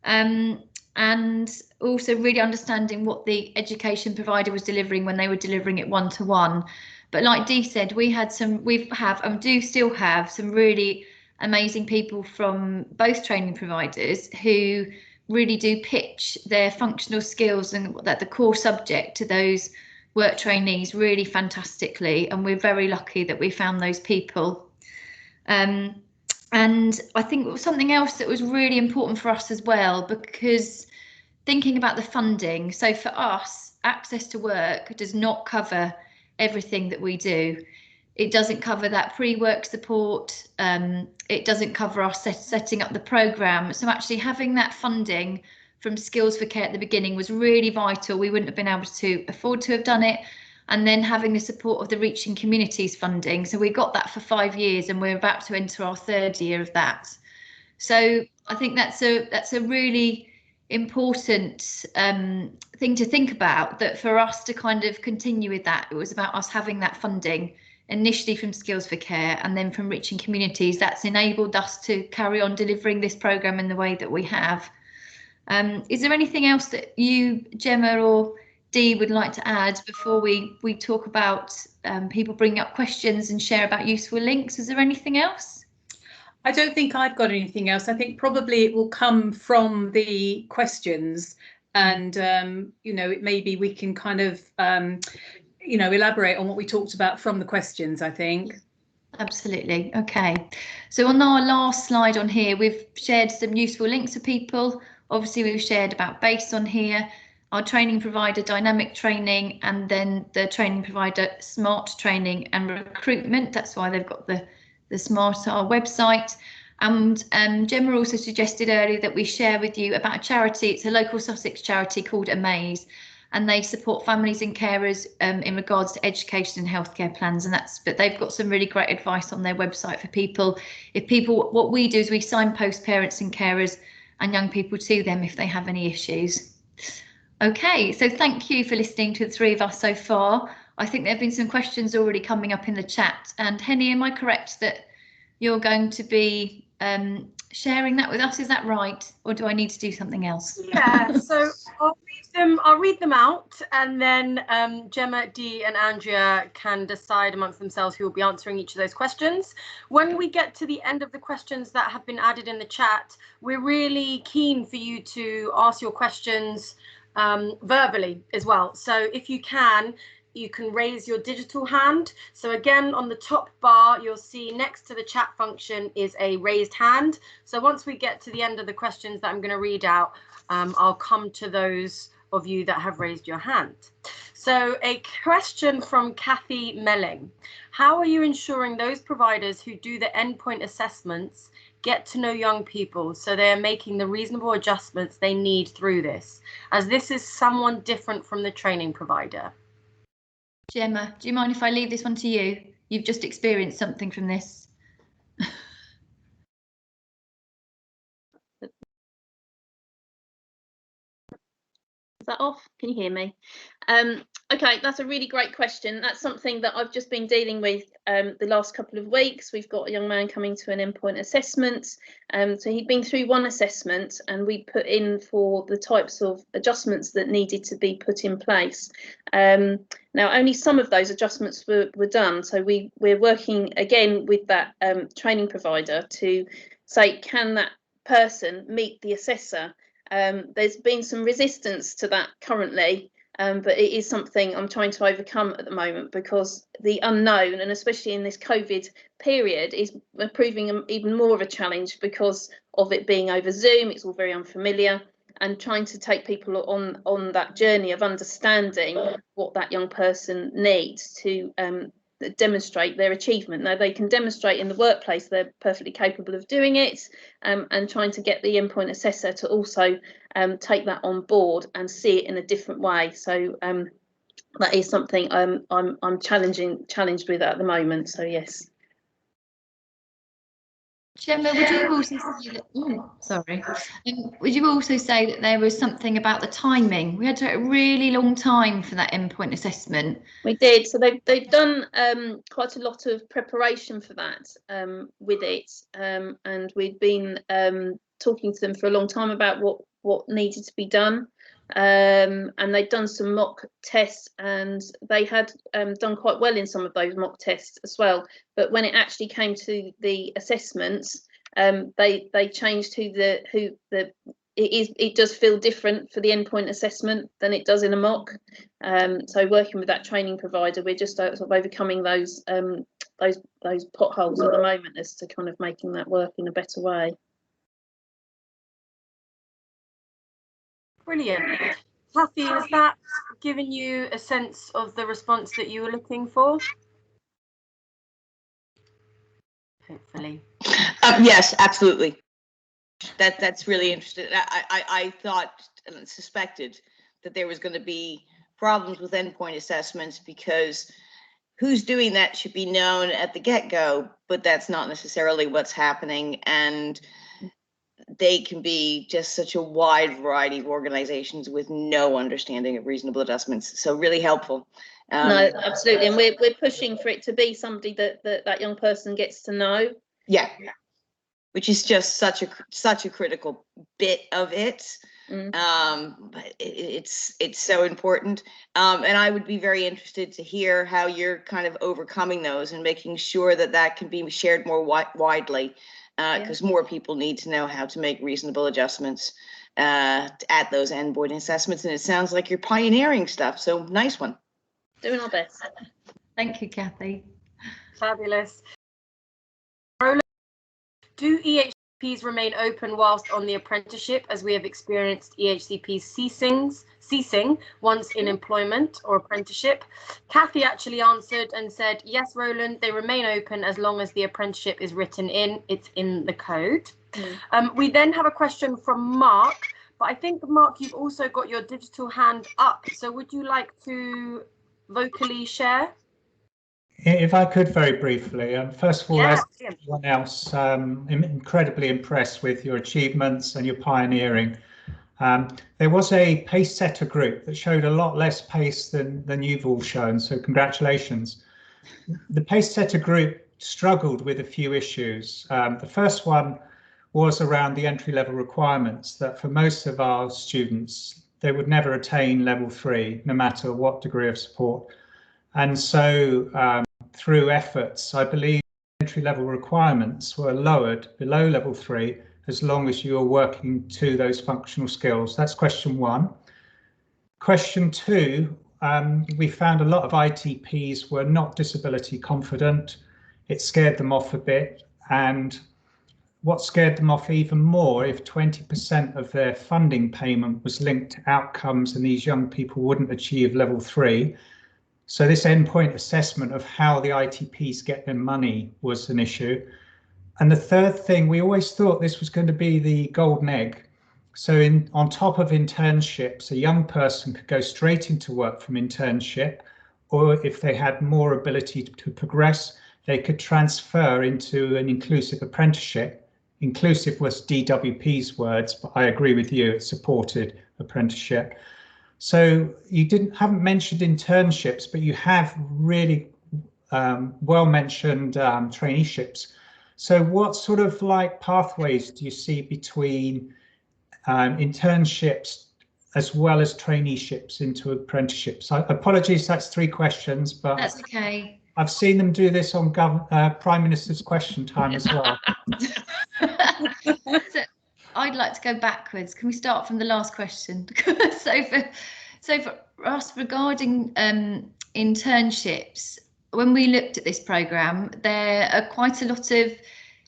Speaker 2: And also really understanding what the education provider was delivering when they were delivering it one-to-one. But like Dee said, we have and do still have some really amazing people from both training providers who really do pitch their functional skills and that the core subject to those work trainees really fantastically, and we're very lucky that we found those people. And I think something else that was really important for us as well, because thinking about the funding, so for us, Access to Work does not cover everything that we do. It doesn't cover that pre-work support, it doesn't cover us setting up the programme. So actually having that funding from Skills for Care at the beginning was really vital. We wouldn't have been able to afford to have done it. And then having the support of the Reaching Communities funding. So we got that for 5 years, and we're about to enter our 3rd year of that. So I think that's a really important thing to think about, that for us to kind of continue with that, it was about us having that funding initially from Skills for Care and then from Reaching Communities. That's enabled us to carry on delivering this programme in the way that we have. Is there anything else that you, Gemma or Dee, would like to add before we talk about people bringing up questions and share about useful links? Is there anything else?
Speaker 3: I don't think I've got anything else. I think probably it will come from the questions, and you know, maybe we can kind of you know, elaborate on what we talked about from the questions, I think.
Speaker 2: Absolutely. Okay, so on our last slide on here, we've shared some useful links for people. Obviously, we've shared about BASE on here, our training provider Dynamic Training, and then the training provider Smart Training and Recruitment. That's why they've got the Smart our website. And Gemma also suggested earlier that we share with you about a charity. It's a local Sussex charity called Amaze, and they support families and carers in regards to education and healthcare plans, and but they've got some really great advice on their website for people. What we do is we signpost parents and carers and young people to them if they have any issues. Okay, so thank you for listening to the 3 of us so far. I think there have been some questions already coming up in the chat. And Henny, am I correct that you're going to be sharing that with us? Is that right? Or do I need to do something else?
Speaker 1: Yeah, so I'll read them out, and then Gemma, Dee and Andrea can decide amongst themselves who will be answering each of those questions. When we get to the end of the questions that have been added in the chat, we're really keen for you to ask your questions verbally as well. So if you can raise your digital hand. So again, on the top bar, you'll see next to the chat function is a raised hand. So once we get to the end of the questions that I'm going to read out, I'll come to those of you that have raised your hand. So a question from Kathy Melling. How are you ensuring those providers who do the endpoint assessments get to know young people so they are making the reasonable adjustments they need through this, as this is someone different from the training provider?
Speaker 2: Gemma, do you mind if I leave this one to you? You've just experienced something from this.
Speaker 6: Is that off? Can you hear me? Okay, that's a really great question. That's something that I've just been dealing with the last couple of weeks. We've got a young man coming to an endpoint assessment. So he'd been through one assessment and we put in for the types of adjustments that needed to be put in place. Now, only some of those adjustments were done. So we're working again with that training provider to say, can that person meet the assessor? There's been some resistance to that currently, but it is something I'm trying to overcome at the moment, because the unknown, and especially in this COVID period, is proving even more of a challenge because of it being over Zoom. It's all very unfamiliar, and trying to take people on that journey of understanding what that young person needs to demonstrate their achievement. Now, they can demonstrate in the workplace they're perfectly capable of doing it, and trying to get the endpoint assessor to also take that on board and see it in a different way. So that is something I'm challenged with at the moment. So yes.
Speaker 2: Gemma, would you also say that, would you also say that there was something about the timing? We had to wait a really long time for that endpoint assessment.
Speaker 6: We did. So they've done quite a lot of preparation for that with it, and we'd been talking to them for a long time about what needed to be done, and they'd done some mock tests, and they had done quite well in some of those mock tests as well. But when it actually came to the assessments, they changed it does feel different for the endpoint assessment than it does in a mock. So working with that training provider, we're just sort of overcoming those potholes at the moment as to kind of making that work in a better way.
Speaker 1: Brilliant. Kathy, has that given you a sense of the response that you were looking for? Hopefully.
Speaker 7: Yes, absolutely. That's really interesting. I thought and suspected that there was going to be problems with endpoint assessments, because who's doing that should be known at the get-go, but that's not necessarily what's happening. And they can be just such a wide variety of organizations with no understanding of reasonable adjustments. So really helpful.
Speaker 6: No, absolutely. And we're pushing for it to be somebody that young person gets to know.
Speaker 7: Yeah. Which is just such a critical bit of it. But it's so important. And I would be very interested to hear how you're kind of overcoming those and making sure that can be shared more widely, because more people need to know how to make reasonable adjustments at those endpoint assessments. And it sounds like you're pioneering stuff. So nice one.
Speaker 6: Doing our best.
Speaker 2: Thank you, Kathy.
Speaker 1: Fabulous. Roland, do EHCPs remain open whilst on the apprenticeship, as we have experienced EHCPs ceasing once in employment or apprenticeship? Kathy actually answered and said, yes, Roland, they remain open as long as the apprenticeship is written in, it's in the code. We then have a question from Mark, but I think, Mark, you've also got your digital hand up. So would you like to vocally share?
Speaker 8: If I could very briefly, first of all, as everyone else, I'm incredibly impressed with your achievements and your pioneering. There was a pace setter group that showed a lot less pace than you've all shown, so congratulations. The pace setter group struggled with a few issues. The first one was around the entry-level requirements, that for most of our students, they would never attain level 3, no matter what degree of support. And so through efforts, I believe entry-level requirements were lowered below level 3 as long as you are working to those functional skills. That's question one. Question 2, we found a lot of ITPs were not disability confident. It scared them off a bit, and what scared them off even more, if 20% of their funding payment was linked to outcomes and these young people wouldn't achieve level 3. So this endpoint assessment of how the ITPs get their money was an issue. And the third thing, we always thought this was going to be the golden egg. So on top of internships, a young person could go straight into work from internship, or if they had more ability to progress, they could transfer into an inclusive apprenticeship. Inclusive was DWP's words, but I agree with you, it's supported apprenticeship. So you haven't mentioned internships, but you have really well mentioned traineeships. So what sort of like pathways do you see between internships as well as traineeships into apprenticeships? Apologies, that's 3 questions, but
Speaker 2: that's okay.
Speaker 8: I've seen them do this on Prime Minister's Question Time as well.
Speaker 2: So I'd like to go backwards. Can we start from the last question? so for us, regarding internships, when we looked at this programme, there are quite a lot of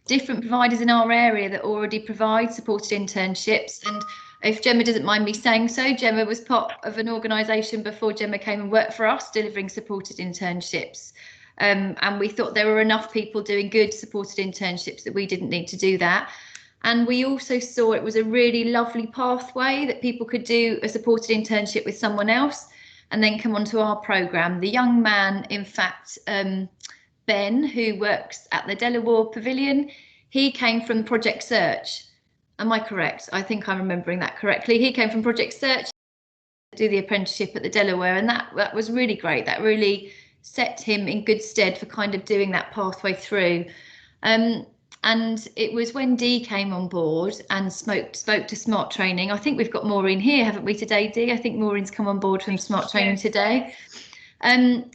Speaker 2: different providers in our area that already provide supported internships. And if Gemma doesn't mind me saying so, Gemma was part of an organisation before Gemma came and worked for us, delivering supported internships. And we thought there were enough people doing good supported internships that we didn't need to do that. And we also saw it was a really lovely pathway that people could do a supported internship with someone else and then come onto our programme. The young man, in fact, Ben, who works at the Delaware Pavilion, he came from Project Search. Am I correct? I think I'm remembering that correctly. He came from Project Search to do the apprenticeship at the Delaware, and that was really great. That really set him in good stead for kind of doing that pathway through. And it was when Dee came on board and spoke to Smart Training. I think we've got Maureen here, haven't we, today, Dee? I think Maureen's come on board from Smart Training today. Maureen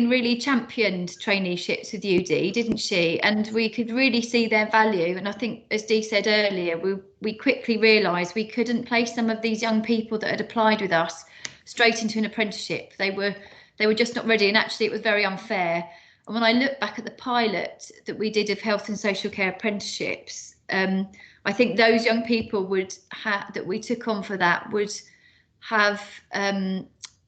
Speaker 2: really championed traineeships with you, Dee, didn't she? And we could really see their value. And I think, as Dee said earlier, we quickly realised we couldn't place some of these young people that had applied with us straight into an apprenticeship. They were just not ready, and actually it was very unfair. And when I look back at the pilot that we did of health and social care apprenticeships, I think those young people that we took on for that would have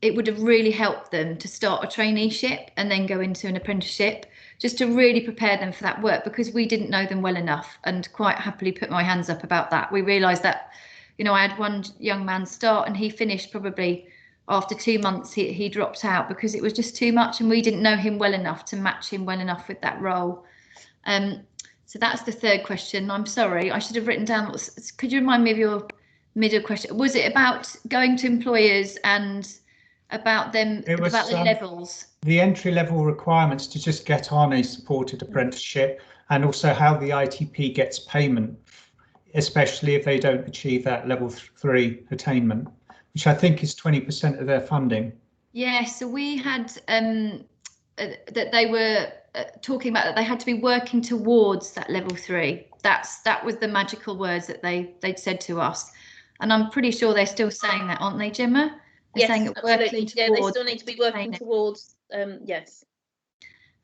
Speaker 2: it would have really helped them to start a traineeship and then go into an apprenticeship, just to really prepare them for that work, because we didn't know them well enough. And quite happily put my hands up about that. We realised that, you know, I had one young man start and he finished probably after 2 months. He dropped out because it was just too much, and we didn't know him well enough to match him well enough with that role. So that's the third question. I'm sorry, I should have written down. Could you remind me of your middle question? Was it about going to employers and about them, about the levels? The
Speaker 8: entry-level requirements to just get on a supported apprenticeship, and also how the ITP gets payment, especially if they don't achieve that level 3 attainment, which I think is 20% of their funding.
Speaker 2: Yeah, so we had that they were talking about that they had to be working towards that level 3. That was the magical words that they'd said to us, and I'm pretty sure they're still saying that, aren't they, Gemma? They're
Speaker 6: yes, absolutely. Yeah, they still need to be working towards. Yes.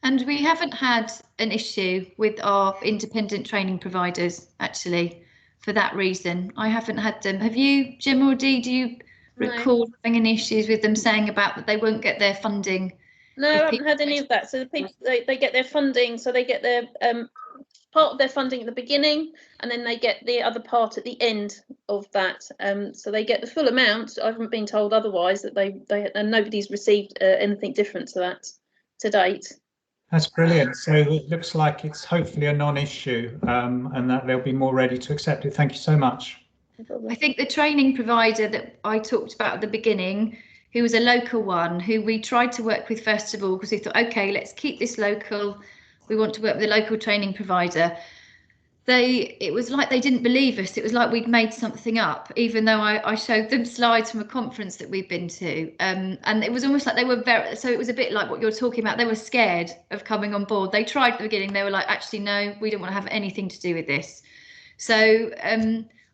Speaker 2: And we haven't had an issue with our independent training providers, actually, for that reason. I haven't had them. Have you, Jim or Dee? Do you recall having any issues with them saying about that they won't get their funding?
Speaker 6: No, I haven't had any of that. So the people, they get their funding, so they get their part of their funding at the beginning, and then they get the other part at the end of that. So they get the full amount. I haven't been told otherwise that they and nobody's received anything different to that to date.
Speaker 8: That's brilliant. So it looks like it's hopefully a non-issue, and that they'll be more ready to accept it. Thank you so much.
Speaker 2: I think the training provider that I talked about at the beginning, who was a local one, who we tried to work with first of all, because we thought, okay, let's keep this local. We want to work with a local training provider. It was like they didn't believe us. It was like we'd made something up, even though I showed them slides from a conference that we've been to. And it was almost like they were so it was a bit like what you're talking about. They were scared of coming on board. They tried at the beginning. They were like, actually, no, we don't want to have anything to do with this. So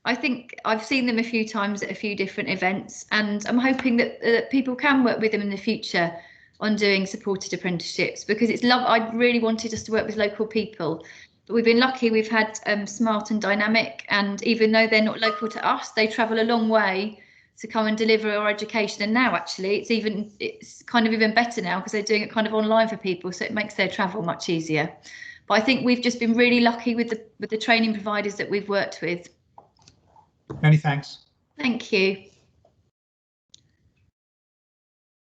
Speaker 2: I think I've seen them a few times at a few different events, and I'm hoping that people can work with them in the future on doing supported apprenticeships, because it's I really wanted us to work with local people, but we've been lucky. We've had Smart and Dynamic, and even though they're not local to us, they travel a long way to come and deliver our education. And now actually it's kind of even better now, because they're doing it kind of online for people, so it makes their travel much easier. But I think we've just been really lucky with the training providers that we've worked with.
Speaker 8: Many thanks.
Speaker 2: Thank you.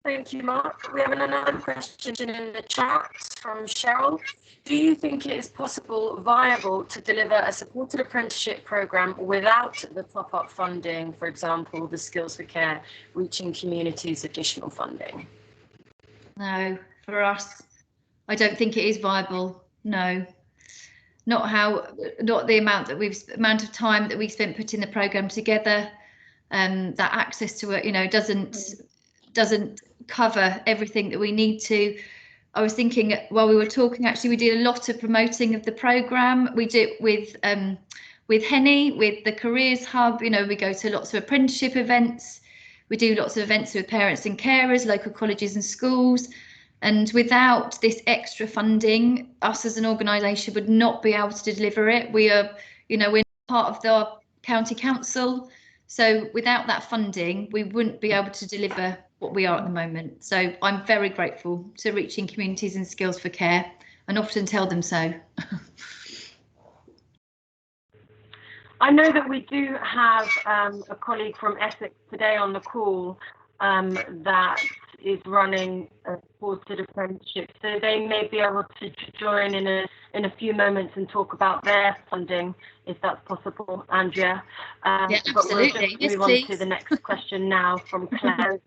Speaker 1: Thank you, Mark. We have another question in the chat from Cheryl. Do you think it is viable to deliver a supported apprenticeship programme without the top-up funding, for example, the Skills for Care Reaching Communities additional funding?
Speaker 2: No, for us, I don't think it is viable. No, not the amount of time that we spent putting the programme together. That access to it, doesn't cover everything that we need to. I was thinking while we were talking, actually, we did a lot of promoting of the programme. We did with Henny, with the Careers Hub. We go to lots of apprenticeship events. We do lots of events with parents and carers, local colleges and schools. And without this extra funding, us as an organisation would not be able to deliver it. We're part of the county council. So without that funding, we wouldn't be able to deliver what we are at the moment. So I'm very grateful to Reaching Communities and Skills for Care, and often tell them so.
Speaker 1: I know that we do have a colleague from Essex today on the call that is running a supported apprenticeship, so they may be able to join in a few moments and talk about their funding, if that's possible, Andrea.
Speaker 2: Yeah, absolutely.
Speaker 1: But we'll just move on to the next question now from Claire.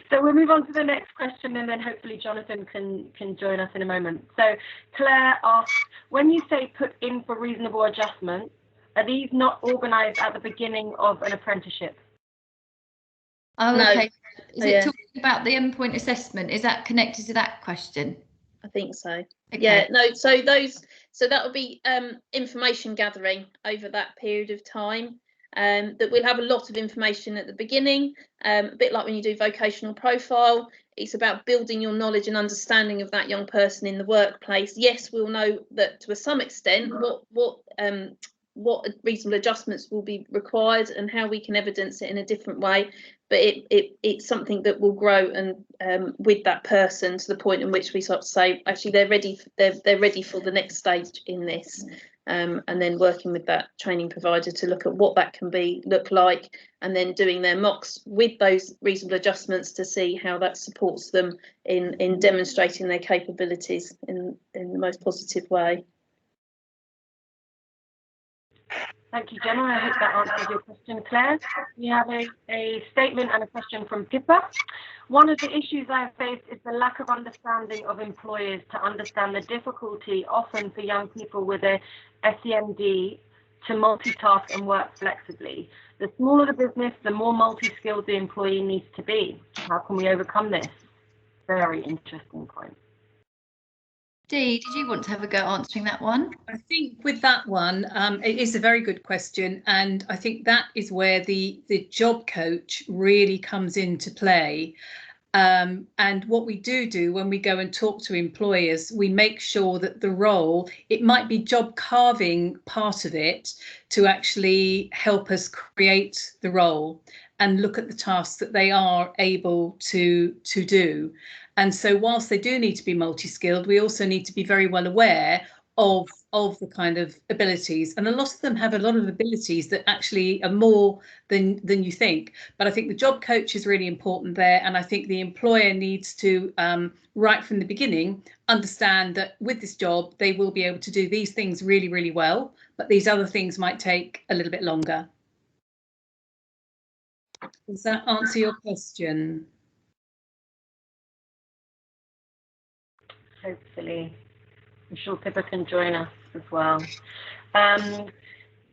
Speaker 1: So we'll move on to the next question, and then hopefully Jonathan can join us in a moment. So Claire asks, when you say put in for reasonable adjustments, are these not organised at the beginning of an apprenticeship?
Speaker 2: Oh,
Speaker 6: No.
Speaker 2: okay. Is it talking about the endpoint assessment? Is that connected to that question?
Speaker 6: I think so.
Speaker 2: Okay.
Speaker 6: Yeah, no, so that will be information gathering over that period of time. That we'll have a lot of information at the beginning, a bit like when you do vocational profile. It's about building your knowledge and understanding of that young person in the workplace. Yes, we'll know that to some extent what reasonable adjustments will be required and how we can evidence it in a different way, but it's something that will grow and with that person to the point in which we sort of say actually they're ready for the next stage in this, and then working with that training provider to look at what that can look like, and then doing their mocks with those reasonable adjustments to see how that supports them in demonstrating their capabilities in the most positive way.
Speaker 1: Thank you, Gemma. I hope that answers your question, Claire. We have a statement and a question from Pippa. One of the issues I have faced is the lack of understanding of employers to understand the difficulty often for young people with a SEND to multitask and work flexibly. The smaller the business, the more multi-skilled the employee needs to be. How can we overcome this? Very interesting point.
Speaker 2: Dee, did you want to have a go answering that one?
Speaker 3: I think with that one, it is a very good question, and I think that is where the job coach really comes into play. And what we do when we go and talk to employers, we make sure that the role, it might be job carving part of it to actually help us create the role and look at the tasks that they are able to do. And so whilst they do need to be multi-skilled, we also need to be very well aware of the kind of abilities. And a lot of them have a lot of abilities that actually are more than you think. But I think the job coach is really important there. And I think the employer needs to, right from the beginning, understand that with this job, they will be able to do these things really, really well. But these other things might take a little bit longer. Does that answer your question?
Speaker 1: Hopefully. I'm sure Pippa can join us as well.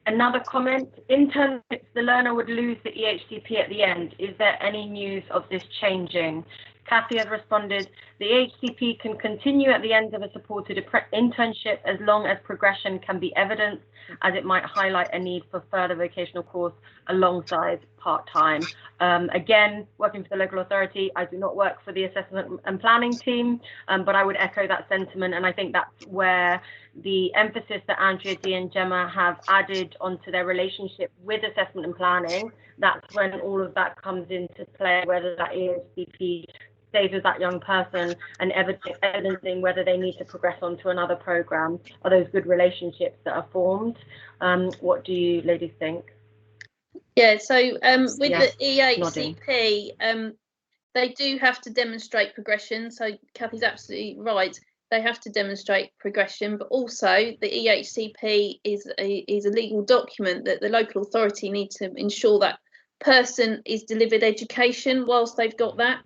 Speaker 1: Another comment, internships, the learner would lose the EHCP at the end. Is there any news of this changing? Kathy has responded, the HCP can continue at the end of a supported internship as long as progression can be evidenced, as it might highlight a need for further vocational course alongside part-time. Again, working for the local authority, I do not work for the assessment and planning team, but I would echo that sentiment, and I think that's where the emphasis that Andrea, Dee and Gemma have added onto their relationship with assessment and planning, that's when all of that comes into play, whether that EHCP stays with that young person and evidencing whether they need to progress on to another programme, are those good relationships that are formed. What do you ladies think?
Speaker 6: Yeah, so with the EHCP, they do have to demonstrate progression. So Kathy's absolutely right. They have to demonstrate progression, but also the EHCP is a legal document that the local authority needs to ensure that person is delivered education whilst they've got that,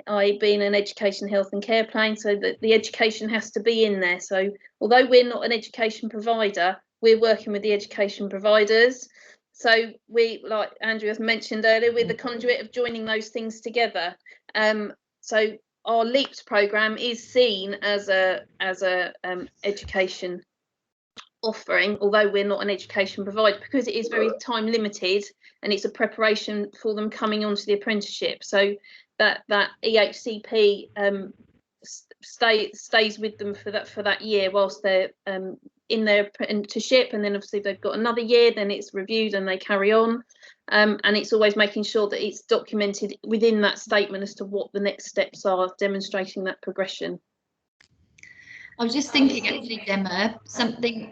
Speaker 6: i.e. being an education, health and care plan, so that the education has to be in there. So although we're not an education provider, we're working with the education providers. So we, like Andrea mentioned earlier, we're the conduit of joining those things together. So our LEAPS programme is seen as a education offering, although we're not an education provider, because it is very time limited and it's a preparation for them coming onto the apprenticeship. So that EHCP stays with them for that year whilst they're in their apprenticeship, and then obviously they've got another year, then it's reviewed and they carry on, and it's always making sure that it's documented within that statement as to what the next steps are, demonstrating that progression.
Speaker 2: I was just thinking, actually, Gemma, something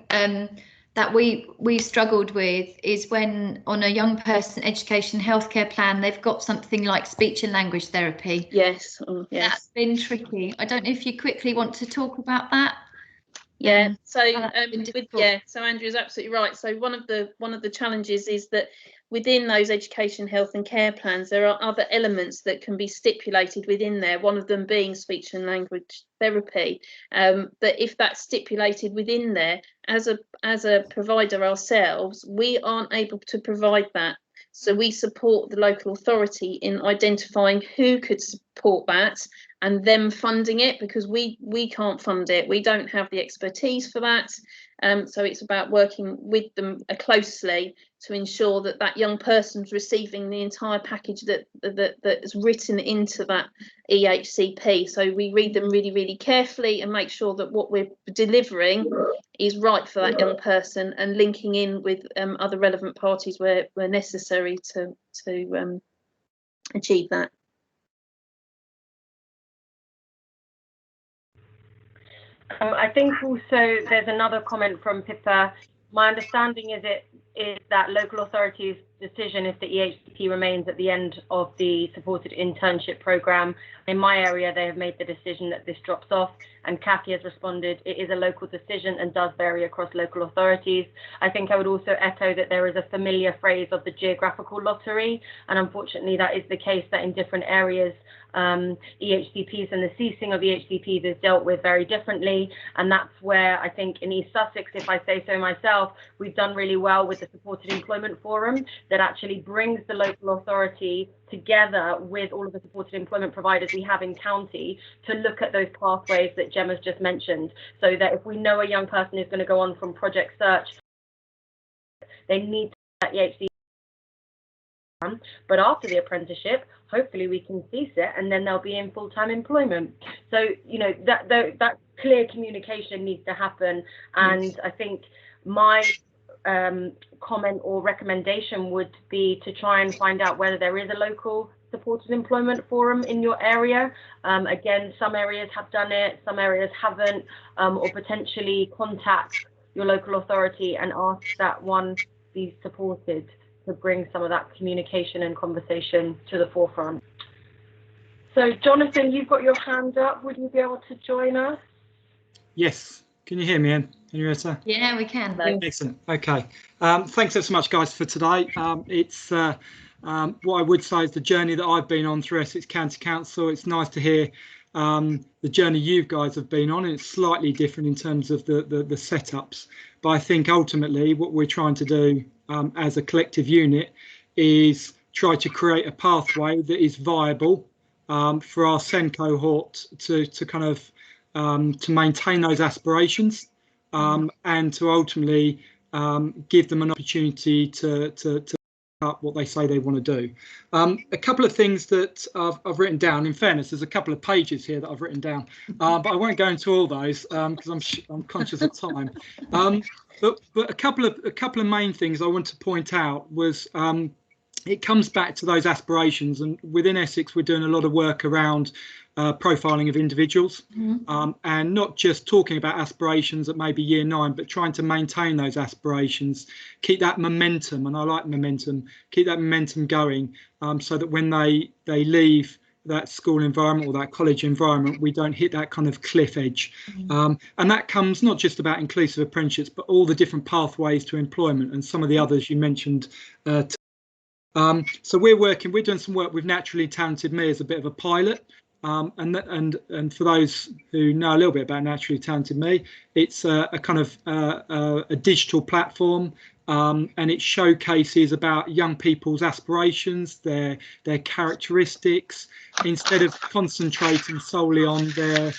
Speaker 2: that we struggled with is when on a young person education healthcare plan, they've got something like speech and language therapy.
Speaker 6: Yes, yes.
Speaker 2: That's been tricky. I don't know if you quickly want to talk about that.
Speaker 6: Yeah, so so Andrea's absolutely right. So one of the challenges is that within those education, health and care plans, there are other elements that can be stipulated within there, one of them being speech and language therapy. But if that's stipulated within there, as a provider ourselves, we aren't able to provide that. So we support the local authority in identifying who could support that and them funding it, because we can't fund it. We don't have the expertise for that. So it's about working with them closely to ensure that that young person's receiving the entire package that is written into that EHCP. So we read them really, really carefully and make sure that what we're delivering is right for that young person, and linking in with other relevant parties where necessary to achieve that.
Speaker 1: I think also there's another comment from Pippa. My understanding is that local authorities' decision if the EHCP remains at the end of the supported internship programme. In my area, they have made the decision that this drops off, and Kathy has responded, it is a local decision and does vary across local authorities. I think I would also echo that there is a familiar phrase of the geographical lottery, and unfortunately that is the case that in different areas EHCPs and the ceasing of EHCPs is dealt with very differently, and that's where I think in East Sussex, if I say so myself, we've done really well with the Supported Employment Forum that actually brings the local authority together with all of the supported employment providers we have in county to look at those pathways that Gemma's just mentioned, so that if we know a young person is going to go on from Project Search, they need that EHCP. But after the apprenticeship, hopefully we can cease it and then they'll be in full-time employment. So, you know, that clear communication needs to happen. And yes. I think my comment or recommendation would be to try and find out whether there is a local supported employment forum in your area. Again, some areas have done it, some areas haven't, or potentially contact your local authority and ask that one be supported, to bring some of that communication and conversation to the forefront. So Jonathan, you've got your hand up. Would you be able to join us?
Speaker 9: Yes. Can you hear me, Henrietta?
Speaker 2: Yeah, we can.
Speaker 9: Excellent. Okay. Thanks so much, guys, for today. It's what I would say is the journey that I've been on through Essex County Council. It's nice to hear the journey you guys have been on, and it's slightly different in terms of the setups. But I think ultimately what we're trying to do as a collective unit is try to create a pathway that is viable for our SEN cohort to kind of to maintain those aspirations and to ultimately give them an opportunity to up what they say they want to do. A couple of things that I've written down. In fairness, there's a couple of pages here that I've written down, but I won't go into all those because I'm conscious of time. But a couple of main things I want to point out was it comes back to those aspirations, and within Essex we're doing a lot of work around profiling of individuals, and not just talking about aspirations at maybe year 9, but trying to maintain those aspirations, keep that momentum, and I like momentum, keep that momentum going, so that when they leave that school environment or that college environment, we don't hit that kind of cliff edge. And that comes not just about inclusive apprenticeships, but all the different pathways to employment and some of the others you mentioned. So we're doing some work with Naturally Talented Me as a bit of a pilot. And for those who know a little bit about Naturally Talented Me, it's a kind of a digital platform, and it showcases about young people's aspirations, their characteristics, instead of concentrating solely on their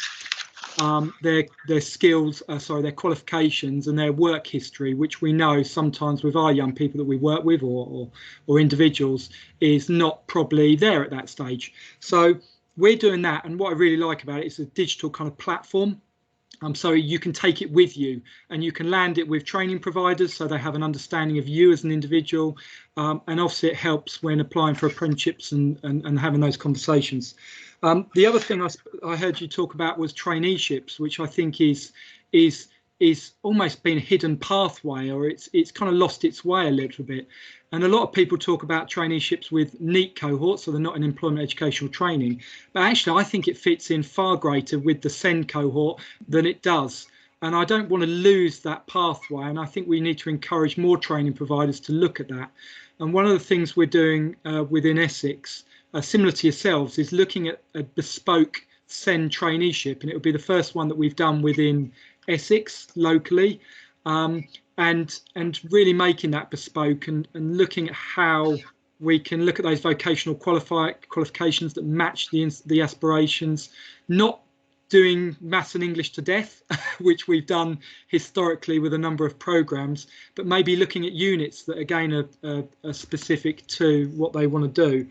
Speaker 9: skills, their qualifications and their work history, which we know sometimes with our young people that we work with or individuals is not probably there at that stage. So we're doing that, and what I really like about it is a digital kind of platform. So you can take it with you, and you can land it with training providers so they have an understanding of you as an individual, and obviously it helps when applying for apprenticeships and having those conversations. The other thing I heard you talk about was traineeships, which I think is almost been a hidden pathway, or it's kind of lost its way a little bit. And a lot of people talk about traineeships with NEET cohorts, so they're not in employment educational training. But actually, I think it fits in far greater with the SEN cohort than it does. And I don't want to lose that pathway. And I think we need to encourage more training providers to look at that. And one of the things we're doing within Essex, similar to yourselves, is looking at a bespoke SEN traineeship. And it will be the first one that we've done within Essex locally. And really making that bespoke and looking at how we can look at those vocational qualifications that match the aspirations, not doing maths and English to death, which we've done historically with a number of programs, but maybe looking at units that again are specific to what they want to do.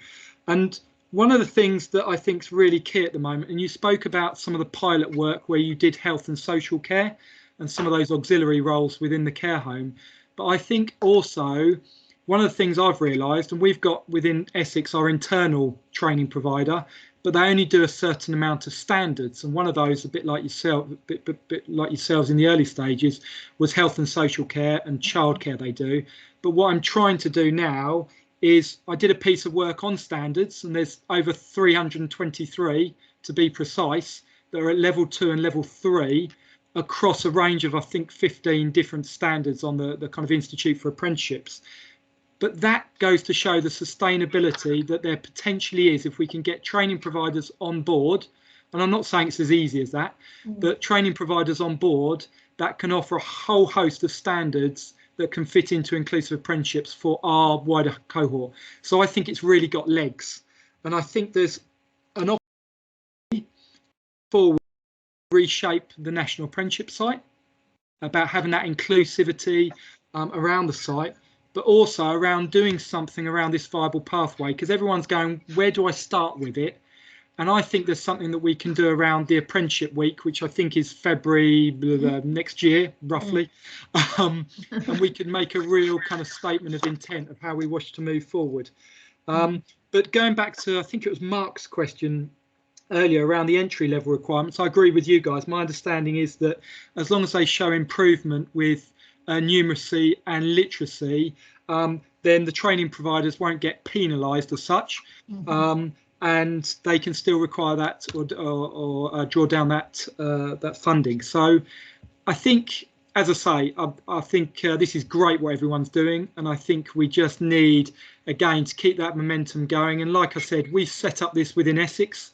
Speaker 9: And one of the things that I think is really key at the moment, and you spoke about some of the pilot work where you did health and social care and some of those auxiliary roles within the care home. But I think also one of the things I've realised, and we've got within Essex our internal training provider, but they only do a certain amount of standards. And one of those, a bit like yourself, bit like yourselves in the early stages, was health and social care and childcare they do. But what I'm trying to do now is I did a piece of work on standards, and there's over 323 to be precise that are at level 2 and level 3 across a range of, I think, 15 different standards on the kind of Institute for Apprenticeships. But that goes to show the sustainability that there potentially is if we can get training providers on board. And I'm not saying it's as easy as that, but training providers on board that can offer a whole host of standards that can fit into inclusive apprenticeships for our wider cohort. So I think it's really got legs. And I think there's an opportunity for reshape the National Apprenticeship site, about having that inclusivity around the site, but also around doing something around this viable pathway, because everyone's going, where do I start with it? And I think there's something that we can do around the Apprenticeship Week, which I think is February next year, roughly. And we can make a real kind of statement of intent of how we wish to move forward. But going back to, I think it was Mark's question earlier around the entry level requirements, I agree with you guys. My understanding is that as long as they show improvement with numeracy and literacy, then the training providers won't get penalised as such, and they can still require that or draw down that funding. So I think, as I say, I think this is great what everyone's doing, and I think we just need, again, to keep that momentum going. And like I said, we set up this within Essex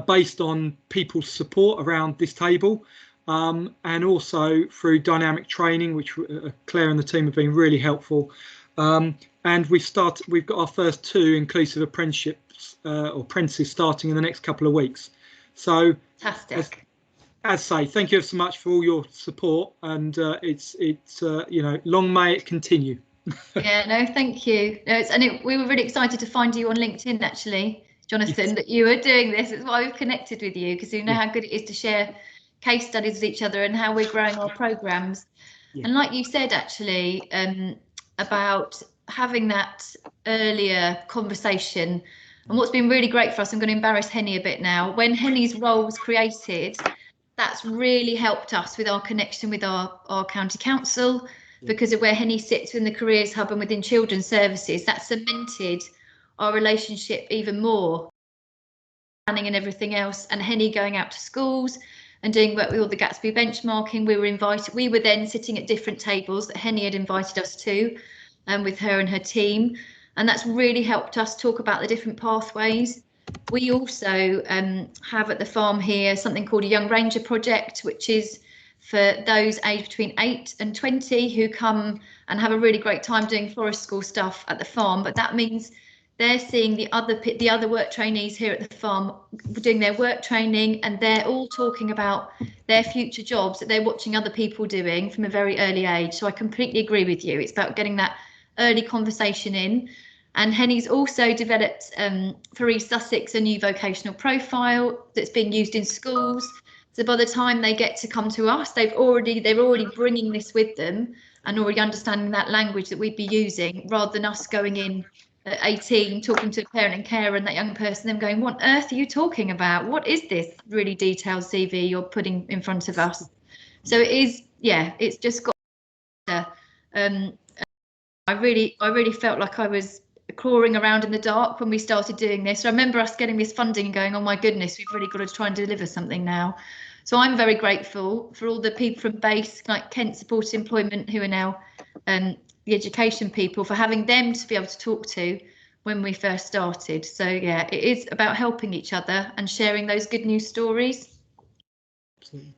Speaker 9: based on people's support around this table, and also through dynamic training, which Claire and the team have been really helpful. And and we've got our first 2 inclusive apprenticeships or apprentices starting in the next couple of weeks. So
Speaker 2: fantastic.
Speaker 9: As say, thank you so much for all your support, and it's you know, long may it continue.
Speaker 2: Yeah, no, thank you. No, we were really excited to find you on LinkedIn, actually, Jonathan, that you were doing this. It's why we've connected with you, because you know how good it is to share case studies with each other and how we're growing our programs. And like you said, actually, about having that earlier conversation, and what's been really great for us, I'm going to embarrass Henny a bit now, when Henny's role was created, that's really helped us with our connection with our county council, because of where Henny sits in the careers hub and within children's services. That cemented our relationship even more, planning and everything else, and Henny going out to schools and doing work with all the Gatsby benchmarking. We were then sitting at different tables that Henny had invited us to, with her and her team, and that's really helped us talk about the different pathways. We also have at the farm here something called a Young Ranger project, which is for those aged between 8 and 20 who come and have a really great time doing forest school stuff at the farm. But that means they're seeing the other work trainees here at the farm doing their work training, and they're all talking about their future jobs that they're watching other people doing from a very early age. So I completely agree with you. It's about getting that early conversation in. And Henny's also developed for East Sussex a new vocational profile that's being used in schools. So by the time they get to come to us, they're already bringing this with them and already understanding that language that we'd be using, rather than us going in at 18, talking to a parent and carer and that young person, them going, what on earth are you talking about? What is this really detailed CV you're putting in front of us? So it is, yeah, it's just got better. I really felt like I was crawling around in the dark when we started doing this. I remember us getting this funding and going, oh my goodness, we've really got to try and deliver something now. So I'm very grateful for all the people from BASE, like Kent Supported Employment, who are now the education people, for having them to be able to talk to when we first started. So yeah, it is about helping each other and sharing those good news stories.
Speaker 9: Absolutely.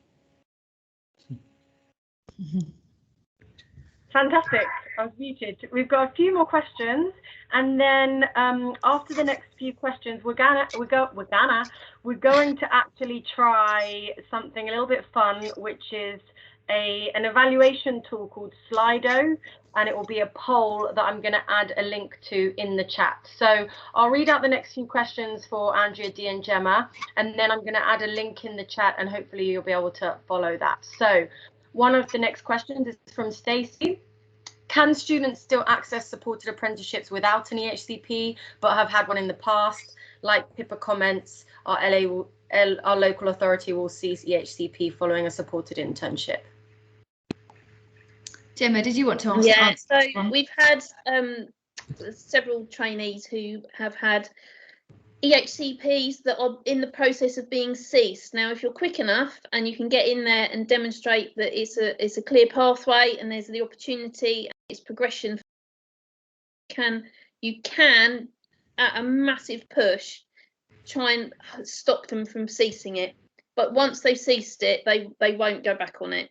Speaker 1: Fantastic. I was muted. We've got a few more questions, and then after the next few questions, we're going to actually try something a little bit fun, which is an evaluation tool called Slido, and it will be a poll that I'm going to add a link to in the chat. So I'll read out the next few questions for Andrea, Dee, and Gemma, and then I'm going to add a link in the chat, and hopefully you'll be able to follow that. So one of the next questions is from Stacey. Can students still access supported apprenticeships without an EHCP, but have had one in the past? Like Pippa comments, our local authority will cease EHCP following a supported internship.
Speaker 2: Gemma, did you want to ask?
Speaker 6: Yeah, so we've had several trainees who have had EHCPs that are in the process of being ceased. Now, if you're quick enough and you can get in there and demonstrate that it's a clear pathway and there's the opportunity, and it's progression, you can at a massive push try and stop them from ceasing it. But once they've ceased it, they won't go back on it,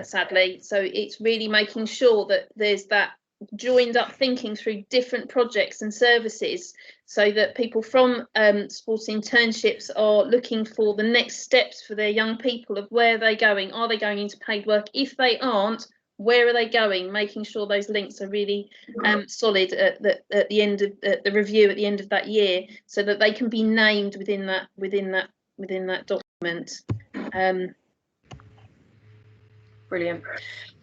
Speaker 6: sadly. So it's really making sure that there's that joined up thinking through different projects and services, so that people from supported internships are looking for the next steps for their young people of where they're going. Are they going into paid work? If they aren't, where are they going? Making sure those links are really solid at the end of the review at the end of that year, so that they can be named within that document.
Speaker 1: Brilliant.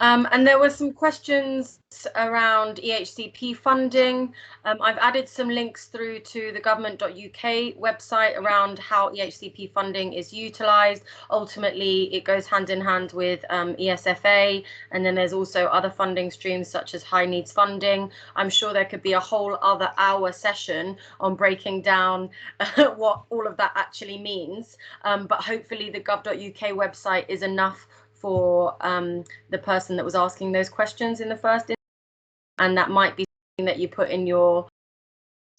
Speaker 1: And there were some questions around EHCP funding. I've added some links through to the government.uk website around how EHCP funding is utilised. Ultimately, it goes hand in hand with ESFA, and then there's also other funding streams such as high needs funding. I'm sure there could be a whole other hour session on breaking down what all of that actually means, but hopefully the gov.uk website is enough for the person that was asking those questions in the first instance, and that might be something that you put in your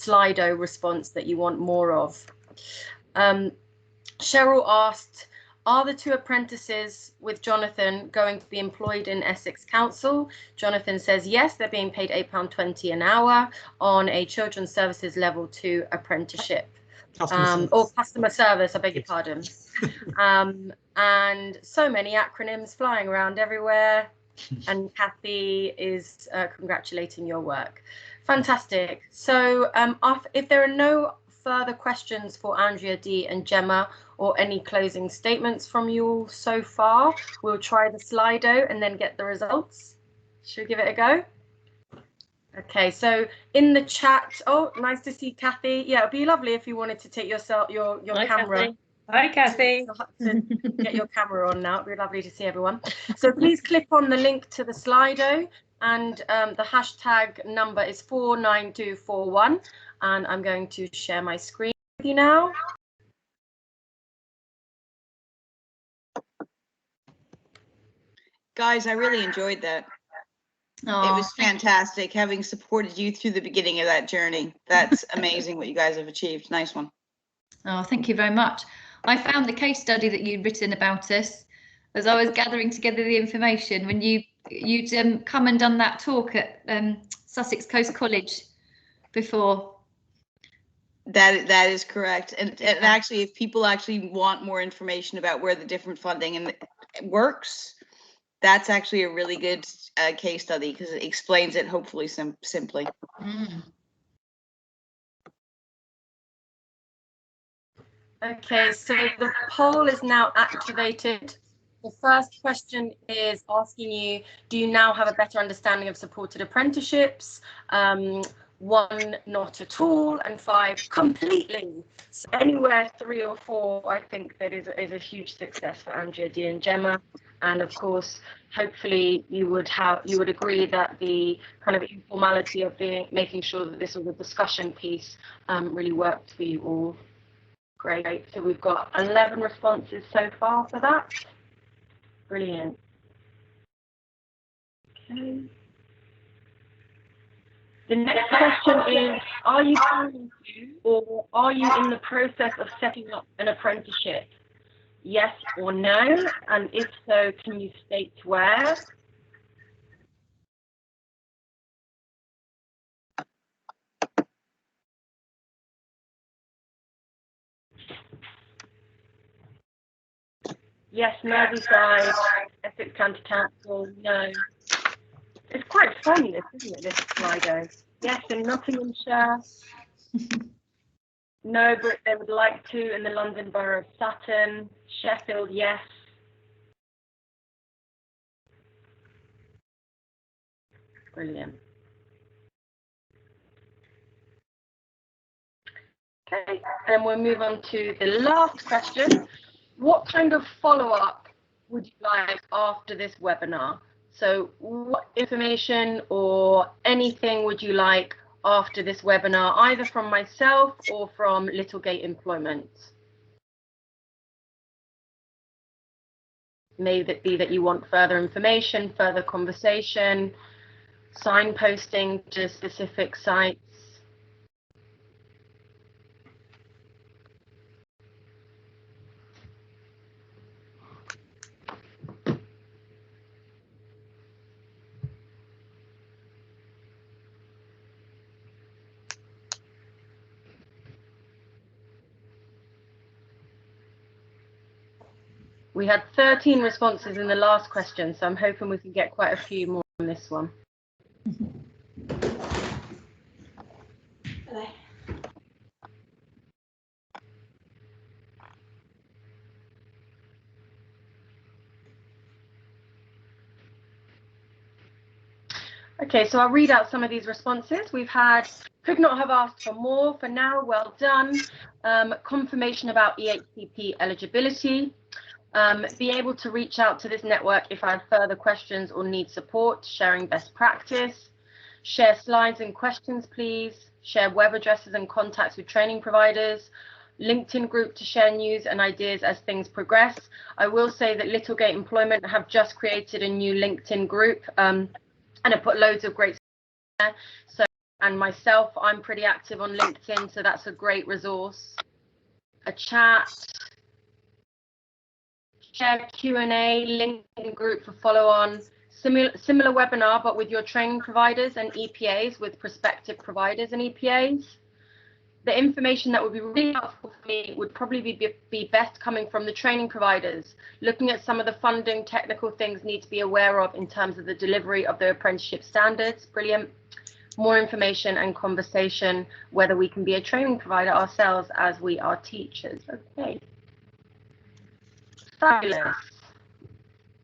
Speaker 1: Slido response that you want more of. Cheryl asked, Are the 2 apprentices with Jonathan going to be employed in Essex Council? Jonathan says yes, they're being paid £8.20 an hour on a Children's Services Level 2 apprenticeship. Or customer service, I beg your pardon. And so many acronyms flying around everywhere. And Kathy is congratulating your work. Fantastic. So if there are no further questions for Andrea D and Gemma, or any closing statements from you all so far, we'll try the Slido and then get the results. Should we give it a go? Okay, so in the chat, oh, nice to see Kathy. Yeah, it'd be lovely if you wanted to take your
Speaker 3: Hi,
Speaker 1: camera.
Speaker 3: Kathy. Hi, Kathy.
Speaker 1: To get your camera on now. It'd be lovely to see everyone. So please click on the link to the Slido, and the hashtag number is 49241. And I'm going to share my screen with you now.
Speaker 7: Guys, I really enjoyed that.
Speaker 2: Oh,
Speaker 7: it was fantastic having supported you through the beginning of that journey. That's amazing what you guys have achieved. Nice one.
Speaker 2: Oh, thank you very much. I found the case study that you'd written about us as I was gathering together the information when you'd come and done that talk at Sussex Coast College before.
Speaker 7: That is correct. And actually, if people actually want more information about where the different funding works, that's actually a really good case study because it explains it hopefully simply.
Speaker 1: Okay, so the poll is now activated. The first question is asking you, do you now have a better understanding of supported apprenticeships? 1, not at all, and 5, completely. So anywhere 3 or 4, I think that is a huge success for Andrea D and Gemma. And of course, hopefully you would agree that the kind of informality of making sure that this was a discussion piece really worked for you all. Great. So we've got 11 responses so far for that. Brilliant. Okay. The next question is, are you planning to, or are you in the process of setting up an apprenticeship? Yes or no? And if so, can you state where? Yes, Merseyside, Essex County Council, no. It's quite fun, this, isn't it, this Slido? Yes, in Nottinghamshire. No, but they would like to in the London Borough of Sutton. Sheffield, yes. Brilliant. Okay, and we'll move on to the last question. What kind of follow-up would you like after this webinar? So what information or anything would you like after this webinar, either from myself or from Littlegate Employment? May it be that you want further information, further conversation, signposting to specific sites. We had 13 responses in the last question, so I'm hoping we can get quite a few more on this one.
Speaker 10: Hello.
Speaker 1: Okay, so I'll read out some of these responses. We've had, could not have asked for more, for now, well done. Confirmation about EHCP eligibility. Be able to reach out to this network if I have further questions or need support, sharing best practice. Share slides and questions, please. Share web addresses and contacts with training providers. LinkedIn group to share news and ideas as things progress. I will say that Littlegate Employment have just created a new LinkedIn group and I put loads of great stuff there. So, and myself, I'm pretty active on LinkedIn, so that's a great resource. A chat. share Q&A, link in the group for follow-on, similar webinar, but with your training providers and EPAs, with prospective providers and EPAs. The information that would be really helpful for me would probably be best coming from the training providers, looking at some of the funding, technical things need to be aware of in terms of the delivery of the apprenticeship standards. Brilliant. More information and conversation, whether we can be a training provider ourselves as we are teachers. Okay. Fabulous.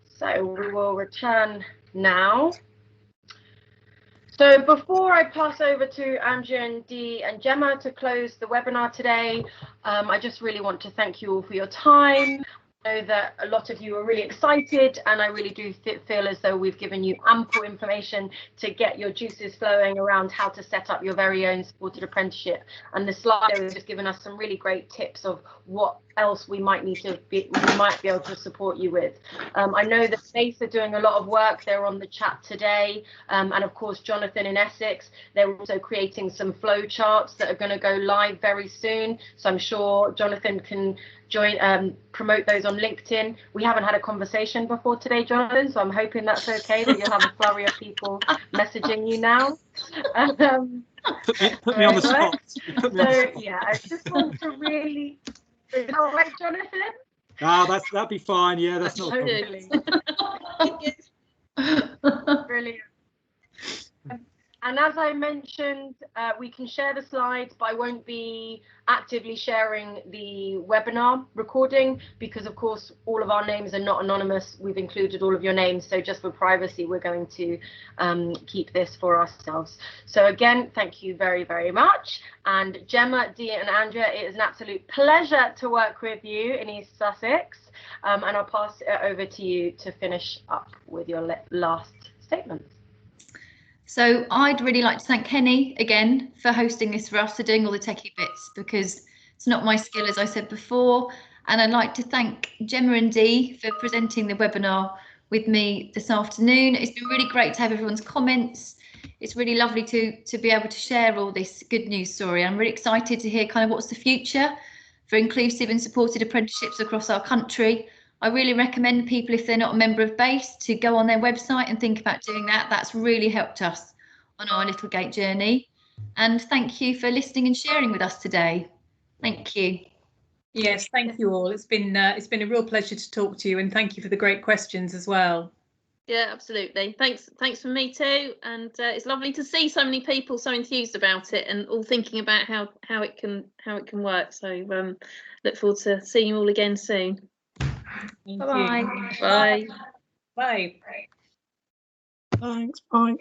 Speaker 1: So we will return now. So before I pass over to Andrea and Dee and Gemma to close the webinar today, I just really want to thank you all for your time. I know that a lot of you are really excited, and I really do feel as though we've given you ample information to get your juices flowing around how to set up your very own supported apprenticeship. And the slide has just given us some really great tips of what else we might be able to support you with. I know that Faith are doing a lot of work. They're on the chat today, and of course Jonathan in Essex. They're also creating some flow charts that are going to go live very soon, so I'm sure Jonathan can promote those on LinkedIn. We haven't had a conversation before today, Jonathan, so I'm hoping that's okay, that you'll have a flurry of people messaging you now.
Speaker 9: Put me on the spot.
Speaker 1: Yeah, I just want to really. Is that all right, Jonathan?
Speaker 9: That'd be fine. Yeah, that's not
Speaker 1: totally. Brilliant. And as I mentioned, we can share the slides, but I won't be actively sharing the webinar recording because, of course, all of our names are not anonymous. We've included all of your names. So just for privacy, we're going to keep this for ourselves. So again, thank you very, very much. And Gemma, Dee and Andrea, it is an absolute pleasure to work with you in East Sussex. And I'll pass it over to you to finish up with your last statements.
Speaker 2: So I'd really like to thank Henny again for hosting this for us, for doing all the techie bits, because it's not my skill, as I said before. And I'd like to thank Gemma and Dee for presenting the webinar with me this afternoon. It's been really great to have everyone's comments. It's really lovely to be able to share all this good news story. I'm really excited to hear kind of what's the future for inclusive and supported apprenticeships across our country. I really recommend people, if they're not a member of BASE, to go on their website and think about doing that. That's really helped us on our little gate journey. And thank you for listening and sharing with us today. Thank you.
Speaker 3: Yes, thank you all. It's been a real pleasure to talk to you, and thank you for the great questions as well.
Speaker 6: Yeah, absolutely. Thanks from me too. And it's lovely to see so many people so enthused about it and all thinking about how it can work. So look forward to seeing you all again soon.
Speaker 3: Thank
Speaker 6: Bye.
Speaker 3: you.
Speaker 6: Bye.
Speaker 3: Bye.
Speaker 10: Thanks. Bye.